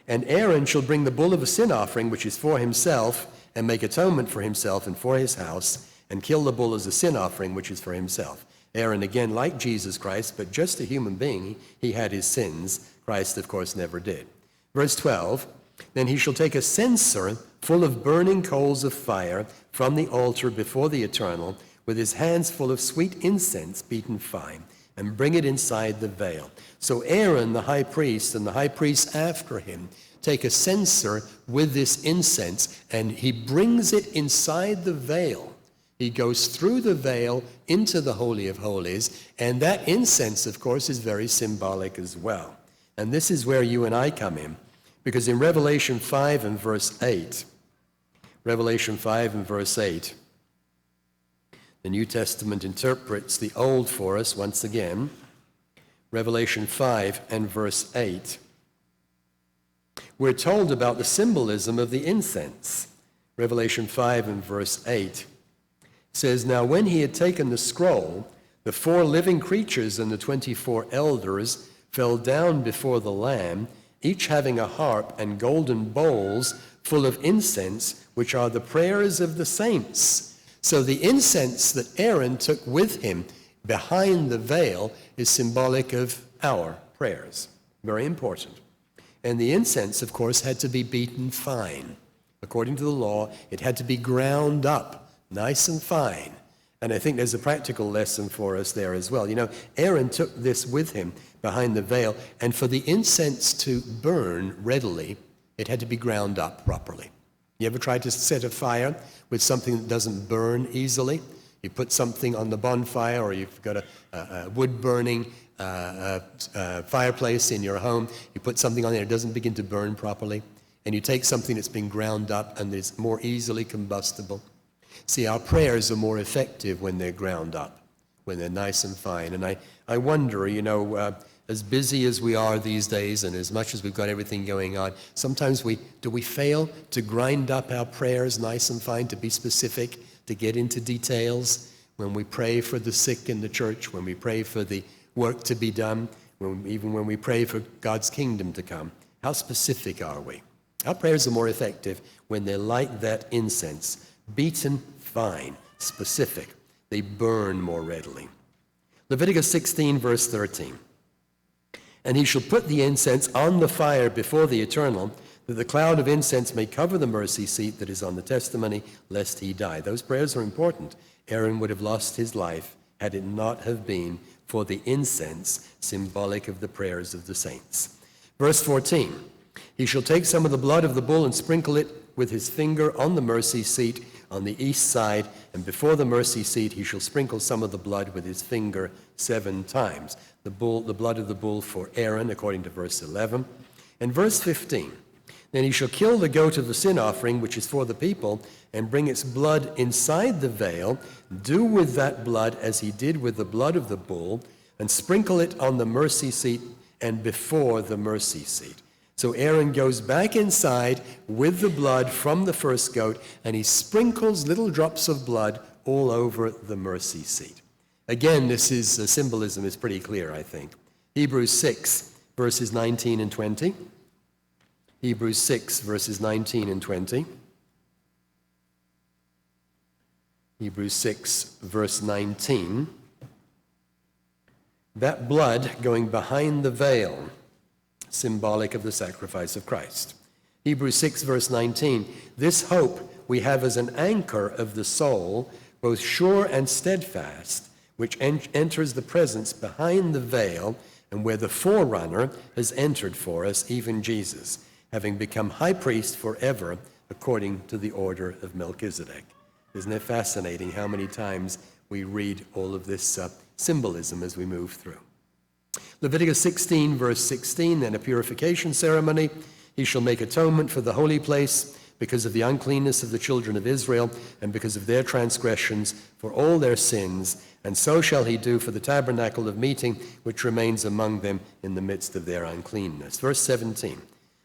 and Aaron shall bring the bull of a sin offering, which is for himself, and make atonement for himself and for his house, and kill the bull as a sin offering, which is for himself. Aaron, again, like Jesus Christ, but just a human being, he had his sins. Christ, of course, never did. Verse 12, then he shall take a censer full of burning coals of fire from the altar before the Eternal, with his hands full of sweet incense beaten fine, and bring it inside the veil. So Aaron, the high priest, and the high priest after him, take a censer with this incense, and he brings it inside the veil. He goes through the veil into the Holy of Holies, and that incense, of course, is very symbolic as well. And this is where you and I come in. Because in Revelation 5 and verse 8, Revelation 5 and verse 8, the New Testament interprets the Old for us once again. Revelation 5 and verse 8. We're told about the symbolism of the incense. Revelation 5 and verse 8 says, now when he had taken the scroll, the 4 living creatures and the 24 elders fell down before the Lamb, each having a harp and golden bowls full of incense, which are the prayers of the saints. So the incense that Aaron took with him behind the veil is symbolic of our prayers. Very important. And the incense, of course, had to be beaten fine. According to the law, it had to be ground up, nice and fine. And I think there's a practical lesson for us there as well. You know, Aaron took this with him behind the veil, and for the incense to burn readily, it had to be ground up properly. You ever tried to set a fire with something that doesn't burn easily? You put something on the bonfire, or you've got a wood-burning fireplace in your home. You put something on there, it doesn't begin to burn properly. And you take something that's been ground up and is more easily combustible. See, our prayers are more effective when they're ground up, when they're nice and fine. And I wonder, you know, As busy as we are these days, and as much as we've got everything going on, sometimes we fail to grind up our prayers nice and fine, to be specific, to get into details. When we pray for the sick in the church, when we pray for the work to be done, even when we pray for God's kingdom to come, how specific are we? Our prayers are more effective when they're like that incense, beaten fine, specific. They burn more readily. Leviticus 16, verse 13. And he shall put the incense on the fire before the Eternal, that the cloud of incense may cover the mercy seat that is on the testimony, lest he die. Those prayers are important. Aaron would have lost his life had it not have been for the incense, symbolic of the prayers of the saints. Verse 14. He shall take some of the blood of the bull and sprinkle it with his finger on the mercy seat on the east side, and before the mercy seat he shall sprinkle some of the blood with his finger 7 times. The blood of the bull for Aaron, according to verse 11. And verse 15. Then he shall kill the goat of the sin offering, which is for the people, and bring its blood inside the veil, do with that blood as he did with the blood of the bull, and sprinkle it on the mercy seat and before the mercy seat. So Aaron goes back inside with the blood from the first goat, and he sprinkles little drops of blood all over the mercy seat. Again, this is symbolism is pretty clear, I think. Hebrews 6, verses 19 and 20. Hebrews 6, verses 19 and 20. Hebrews 6, verse 19. That blood going behind the veil, symbolic of the sacrifice of Christ. Hebrews 6, verse 19. This hope we have as an anchor of the soul, both sure and steadfast, which enters the presence behind the veil, and where the forerunner has entered for us, even Jesus, having become high priest forever, according to the order of Melchizedek. Isn't it fascinating how many times we read all of this symbolism as we move through? Leviticus 16, verse 16, then a purification ceremony. He shall make atonement for the holy place because of the uncleanness of the children of Israel and because of their transgressions for all their sins, and so shall he do for the tabernacle of meeting, which remains among them in the midst of their uncleanness. Verse 17,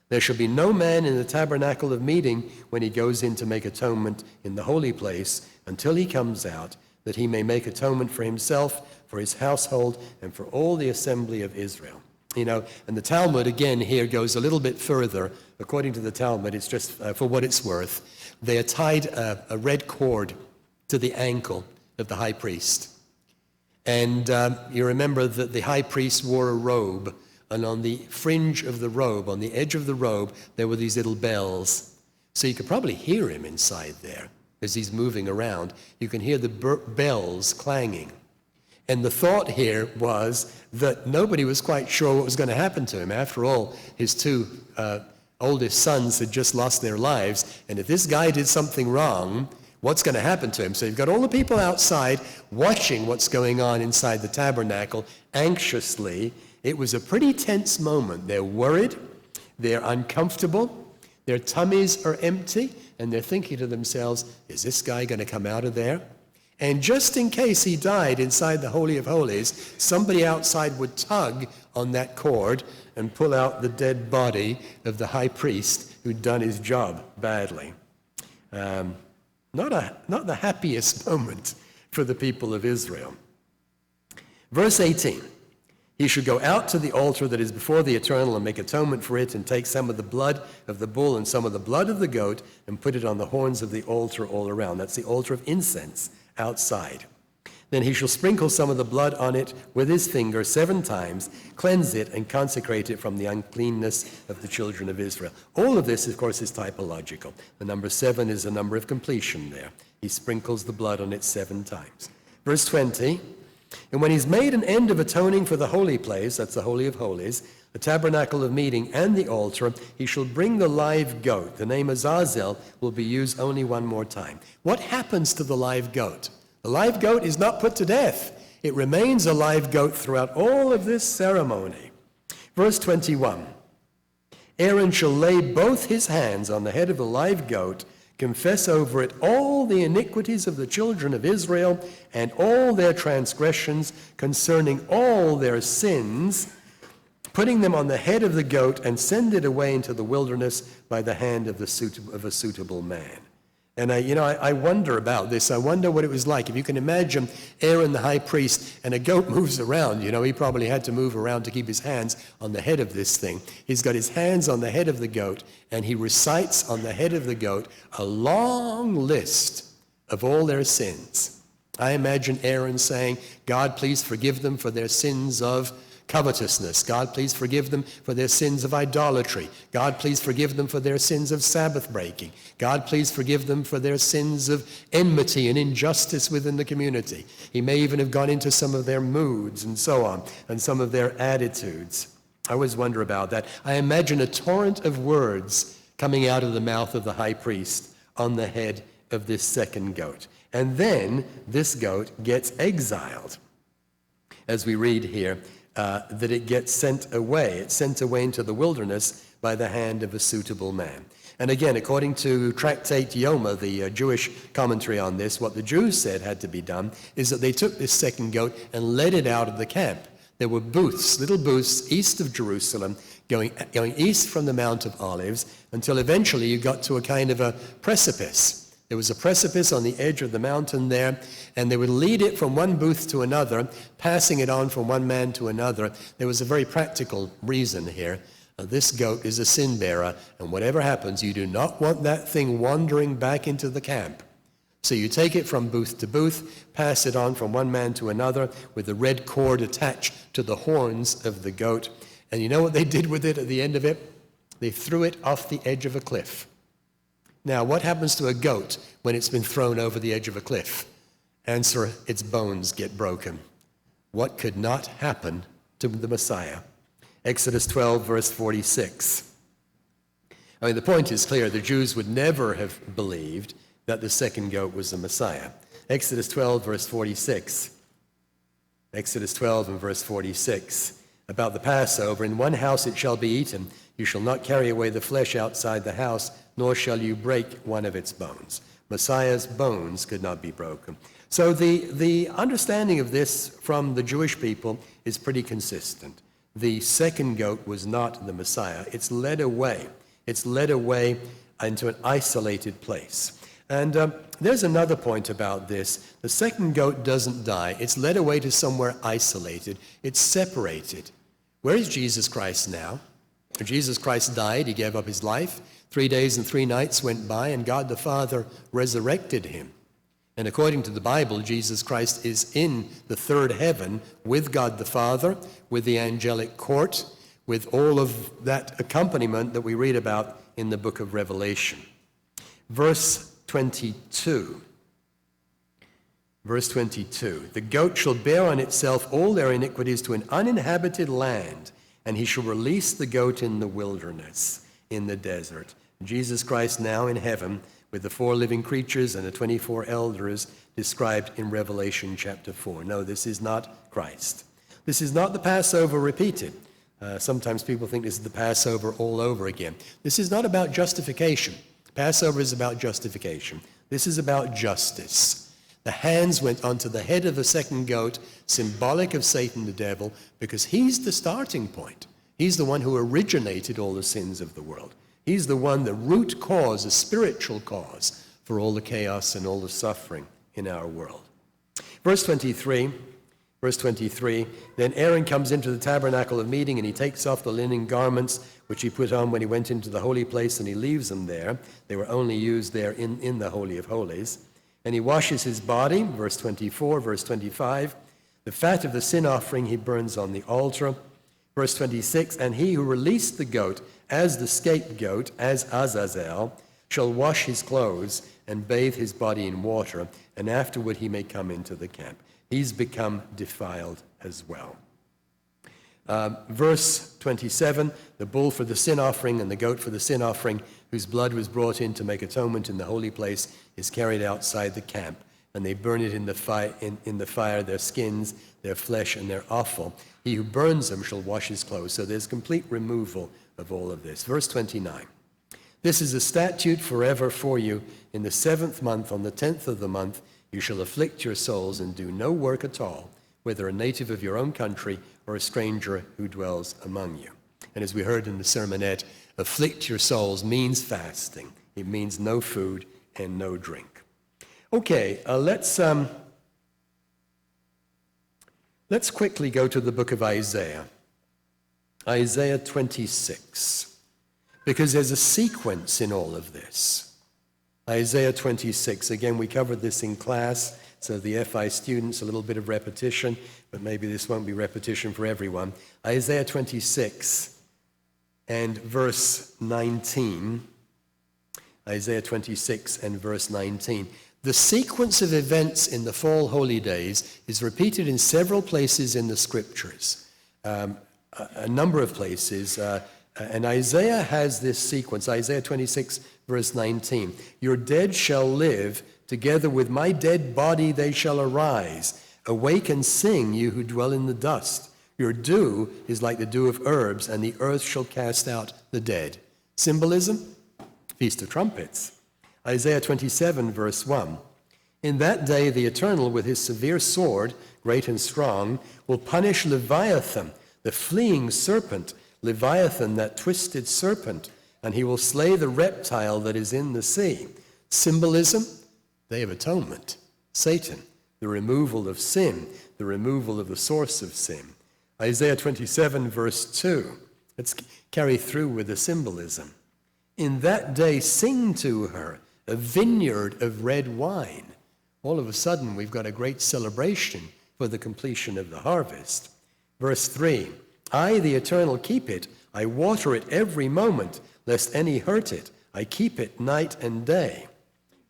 there shall be no man in the tabernacle of meeting when he goes in to make atonement in the holy place until he comes out, that he may make atonement for himself, for his household, and for all the assembly of Israel. You know, and the Talmud, again, here goes a little bit further. According to the Talmud, it's just for what it's worth. They are tied a red cord to the ankle of the high priest. And you remember that the high priest wore a robe, and on the fringe of the robe, on the edge of the robe, there were these little bells. So you could probably hear him inside there as he's moving around. You can hear the bells clanging. And the thought here was that nobody was quite sure what was going to happen to him. After all, his 2 oldest sons had just lost their lives, and if this guy did something wrong, what's going to happen to him? So you've got all the people outside watching what's going on inside the tabernacle anxiously. It was a pretty tense moment. They're worried, they're uncomfortable, their tummies are empty, and they're thinking to themselves, is this guy going to come out of there? And just in case he died inside the Holy of Holies, somebody outside would tug on that cord and pull out the dead body of the high priest who'd done his job badly. Not the happiest moment for the people of Israel. Verse 18, he should go out to the altar that is before the Eternal and make atonement for it, and take some of the blood of the bull and some of the blood of the goat and put it on the horns of the altar all around. That's the altar of incense outside. Then he shall sprinkle some of the blood on it with his finger 7 times, cleanse it, and consecrate it from the uncleanness of the children of Israel. All of this, of course, is typological. The number 7 is a number of completion there. He sprinkles the blood on it 7 times. Verse 20, and when he's made an end of atoning for the holy place, that's the Holy of Holies, the tabernacle of meeting, and the altar, he shall bring the live goat. The name Azazel will be used only one more time. What happens to the live goat? The live goat is not put to death. It remains a live goat throughout all of this ceremony. Verse 21, Aaron shall lay both his hands on the head of the live goat, confess over it all the iniquities of the children of Israel and all their transgressions concerning all their sins, putting them on the head of the goat, and send it away into the wilderness by the hand of a suitable man. And I wonder about this. I wonder what it was like. If you can imagine Aaron the high priest, and a goat moves around, he probably had to move around to keep his hands on the head of this thing. He's got his hands on the head of the goat, and he recites on the head of the goat a long list of all their sins. I imagine Aaron saying, God, please forgive them for their sins of covetousness. God, please forgive them for their sins of idolatry. God, please forgive them for their sins of Sabbath breaking. God, please forgive them for their sins of enmity and injustice within the community. He may even have gone into some of their moods and so on, and some of their attitudes. I always wonder about that. I imagine a torrent of words coming out of the mouth of the high priest on the head of this second goat. And then this goat gets exiled. As we read here, that it gets sent away. It's sent away into the wilderness by the hand of a suitable man. And again, according to Tractate Yoma, the Jewish commentary on this, what the Jews said had to be done is that they took this second goat and led it out of the camp. There were booths, little booths east of Jerusalem, going east from the Mount of Olives, until eventually you got to a kind of a precipice. There was a precipice on the edge of the mountain there, and they would lead it from one booth to another, passing it on from one man to another. There was a very practical reason here. This goat is a sin bearer, and whatever happens, you do not want that thing wandering back into the camp. So you take it from booth to booth, pass it on from one man to another with the red cord attached to the horns of the goat. And you know what they did with it at the end of it? They threw it off the edge of a cliff. Now, what happens to a goat when it's been thrown over the edge of a cliff? Answer, its bones get broken. What could not happen to the Messiah? Exodus 12, verse 46. I mean, the point is clear. The Jews would never have believed that the second goat was the Messiah. Exodus 12, verse 46. Exodus 12 and verse 46. About the Passover, in one house it shall be eaten. You shall not carry away the flesh outside the house, nor shall you break one of its bones. Messiah's bones could not be broken. So the understanding of this from the Jewish people is pretty consistent. The second goat was not the Messiah. It's led away. It's led away into an isolated place. And there's another point about this. The second goat doesn't die. It's led away to somewhere isolated. It's separated. Where is Jesus Christ now? Jesus Christ died. He gave up his life. 3 days and 3 nights went by, and God the Father resurrected him. And according to the Bible, Jesus Christ is in the third heaven with God the Father, with the angelic court, with all of that accompaniment that we read about in the book of Revelation. Verse 22. Verse 22. The goat shall bear on itself all their iniquities to an uninhabited land, and he shall release the goat in the wilderness, in the desert. Jesus Christ now in heaven with the 4 living creatures and the 24 elders described in Revelation chapter 4. No, this is not Christ. This is not the Passover repeated. Sometimes people think this is the Passover all over again. This is not about justification. Passover is about justification. This is about justice. The hands went onto the head of the second goat, symbolic of Satan the devil, because he's the starting point. He's the one who originated all the sins of the world. He's the one, the root cause, the spiritual cause for all the chaos and all the suffering in our world. Verse 23, then Aaron comes into the tabernacle of meeting, and he takes off the linen garments which he put on when he went into the holy place, and he leaves them there. They were only used there in the Holy of Holies. And he washes his body, verse 24, verse 25. The fat of the sin offering he burns on the altar. Verse 26, and he who released the goat as the scapegoat, as Azazel, shall wash his clothes and bathe his body in water, and afterward he may come into the camp. He's become defiled as well. Verse 27, the bull for the sin offering and the goat for the sin offering, whose blood was brought in to make atonement in the holy place, is carried outside the camp, and they burn it in the fire, their skins, their flesh, and their offal. He who burns them shall wash his clothes. So there's complete removal of all of this. Verse 29, this is a statute forever for you. In the 7th month, on the 10th of the month, you shall afflict your souls and do no work at all, whether a native of your own country or a stranger who dwells among you. And as we heard in the sermonette, afflict your souls means fasting. It means no food and no drink. Okay, let's quickly go to the book of Isaiah. Isaiah 26, because there's a sequence in all of this. Isaiah 26, again, we covered this in class, so the FI students, a little bit of repetition, but maybe this won't be repetition for everyone. Isaiah 26 and verse 19. Isaiah 26 and verse 19. The sequence of events in the fall holy days is repeated in several places in the scriptures, a number of places, and Isaiah has this sequence. Isaiah 26 verse 19. Your dead shall live, together with my dead body they shall arise. Awake and sing, you who dwell in the dust. Your dew is like the dew of herbs, and the earth shall cast out the dead. Symbolism? Feast of Trumpets. Isaiah 27, verse 1. In that day the Eternal, with his severe sword, great and strong, will punish Leviathan, the fleeing serpent, Leviathan, that twisted serpent, and he will slay the reptile that is in the sea. Symbolism? Day of Atonement. Satan, the removal of sin, the removal of the source of sin. Isaiah 27, verse 2. Let's carry through with the symbolism. In that day sing to her a vineyard of red wine. All of a sudden we've got a great celebration for the completion of the harvest. Verse 3, I, the Eternal, keep it. I water it every moment, lest any hurt it. I keep it night and day.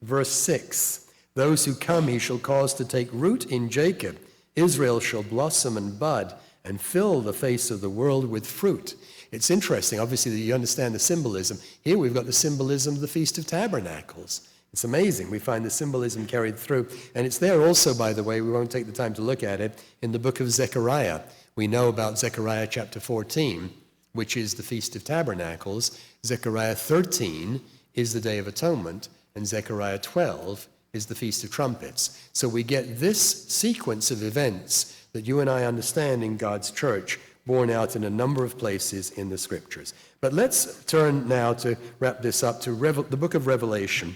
Verse 6, those who come he shall cause to take root in Jacob. Israel shall blossom and bud and fill the face of the world with fruit. It's interesting, obviously, that you understand the symbolism. Here we've got the symbolism of the Feast of Tabernacles. It's amazing. We find the symbolism carried through. And it's there also, by the way, we won't take the time to look at it, in the book of Zechariah. We know about Zechariah chapter 14, which is the Feast of Tabernacles. Zechariah 13 is the Day of Atonement, and Zechariah 12 is the Feast of Trumpets. So we get this sequence of events that you and I understand in God's church, borne out in a number of places in the scriptures. But let's turn now, to wrap this up, to the book of Revelation.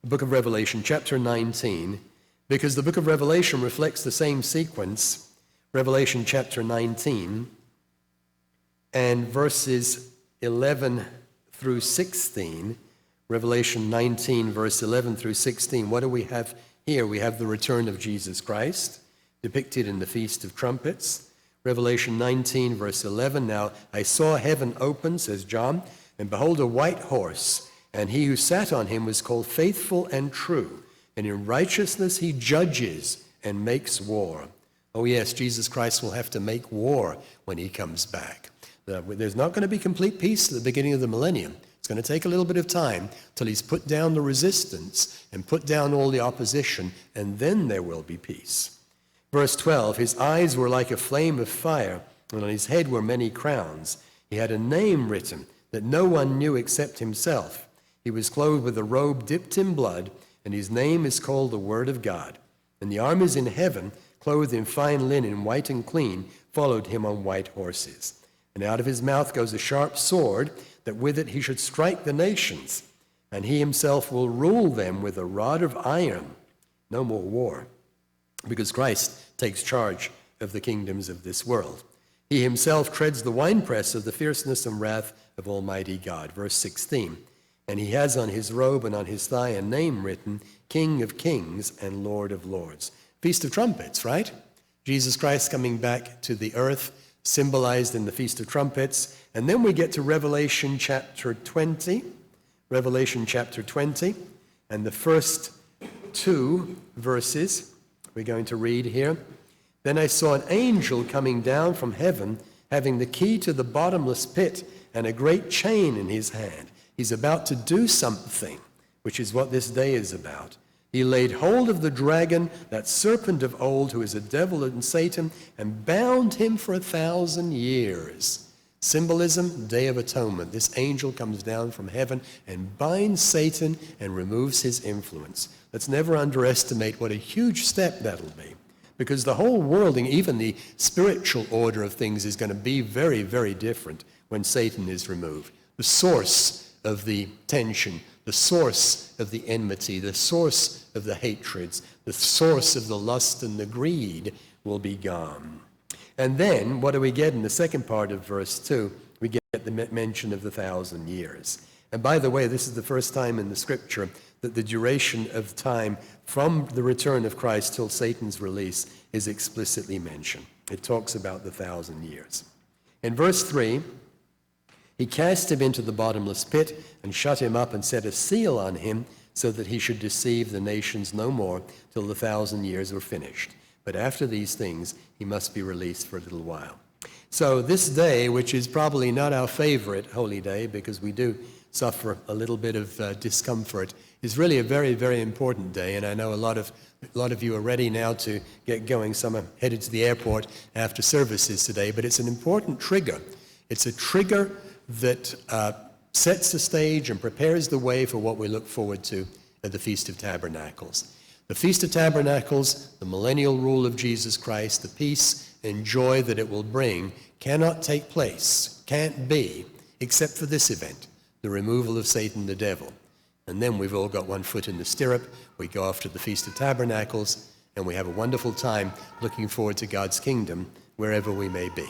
The book of Revelation, chapter 19, because the book of Revelation reflects the same sequence. Revelation chapter 19 and verses 11 through 16. Revelation 19, verse 11 through 16. What do we have here? We have the return of Jesus Christ, depicted in the Feast of Trumpets. Revelation 19, verse 11, now I saw heaven open, says John, and behold a white horse, and he who sat on him was called Faithful and True, and in righteousness he judges and makes war. Oh yes, Jesus Christ will have to make war when he comes back. There's not going to be complete peace at the beginning of the millennium. It's going to take a little bit of time till he's put down the resistance and put down all the opposition, and then there will be peace. Verse 12, his eyes were like a flame of fire, and on his head were many crowns. He had a name written that no one knew except himself. He was clothed with a robe dipped in blood, and his name is called the Word of God. And the armies in heaven, clothed in fine linen, white and clean, followed him on white horses. And out of his mouth goes a sharp sword, that with it he should strike the nations, and he himself will rule them with a rod of iron. No more war, because Christ takes charge of the kingdoms of this world. He himself treads the winepress of the fierceness and wrath of Almighty God. Verse 16, and he has on his robe and on his thigh a name written, King of Kings and Lord of Lords. Feast of Trumpets, right? Jesus Christ coming back to the earth, symbolized in the Feast of Trumpets. And then we get to Revelation chapter 20. Revelation chapter 20. And the first two verses we're going to read here. Then I saw an angel coming down from heaven, having the key to the bottomless pit and a great chain in his hand. He's about to do something, which is what this day is about. He laid hold of the dragon, that serpent of old, who is a devil and Satan, and bound him for 1,000 years. Symbolism, Day of Atonement. This angel comes down from heaven and binds Satan and removes his influence. Let's never underestimate what a huge step that'll be. because the whole world, and even the spiritual order of things, is going to be very, very different when Satan is removed. The source of the tension, the source of the enmity, the source of the hatreds, the source of the lust and the greed will be gone. And then, what do we get in the second part of verse 2? We get the mention of the 1,000 years. And by the way, this is the first time in the scripture that the duration of time from the return of Christ till Satan's release is explicitly mentioned. It talks about the 1,000 years. In verse 3, he cast him into the bottomless pit and shut him up and set a seal on him so that he should deceive the nations no more till the 1,000 years were finished. But after these things, he must be released for a little while. So this day, which is probably not our favorite holy day because we do suffer a little bit of discomfort, is really a very, very important day. And I know a lot of you are ready now to get going. Some are headed to the airport after services today, but it's an important trigger. It's a trigger that sets the stage and prepares the way for what we look forward to at the Feast of Tabernacles. The Feast of Tabernacles, the millennial rule of Jesus Christ, the peace and joy that it will bring, cannot take place, can't be, except for this event, the removal of Satan the devil. And then we've all got one foot in the stirrup. We go off to the Feast of Tabernacles, and we have a wonderful time looking forward to God's kingdom wherever we may be.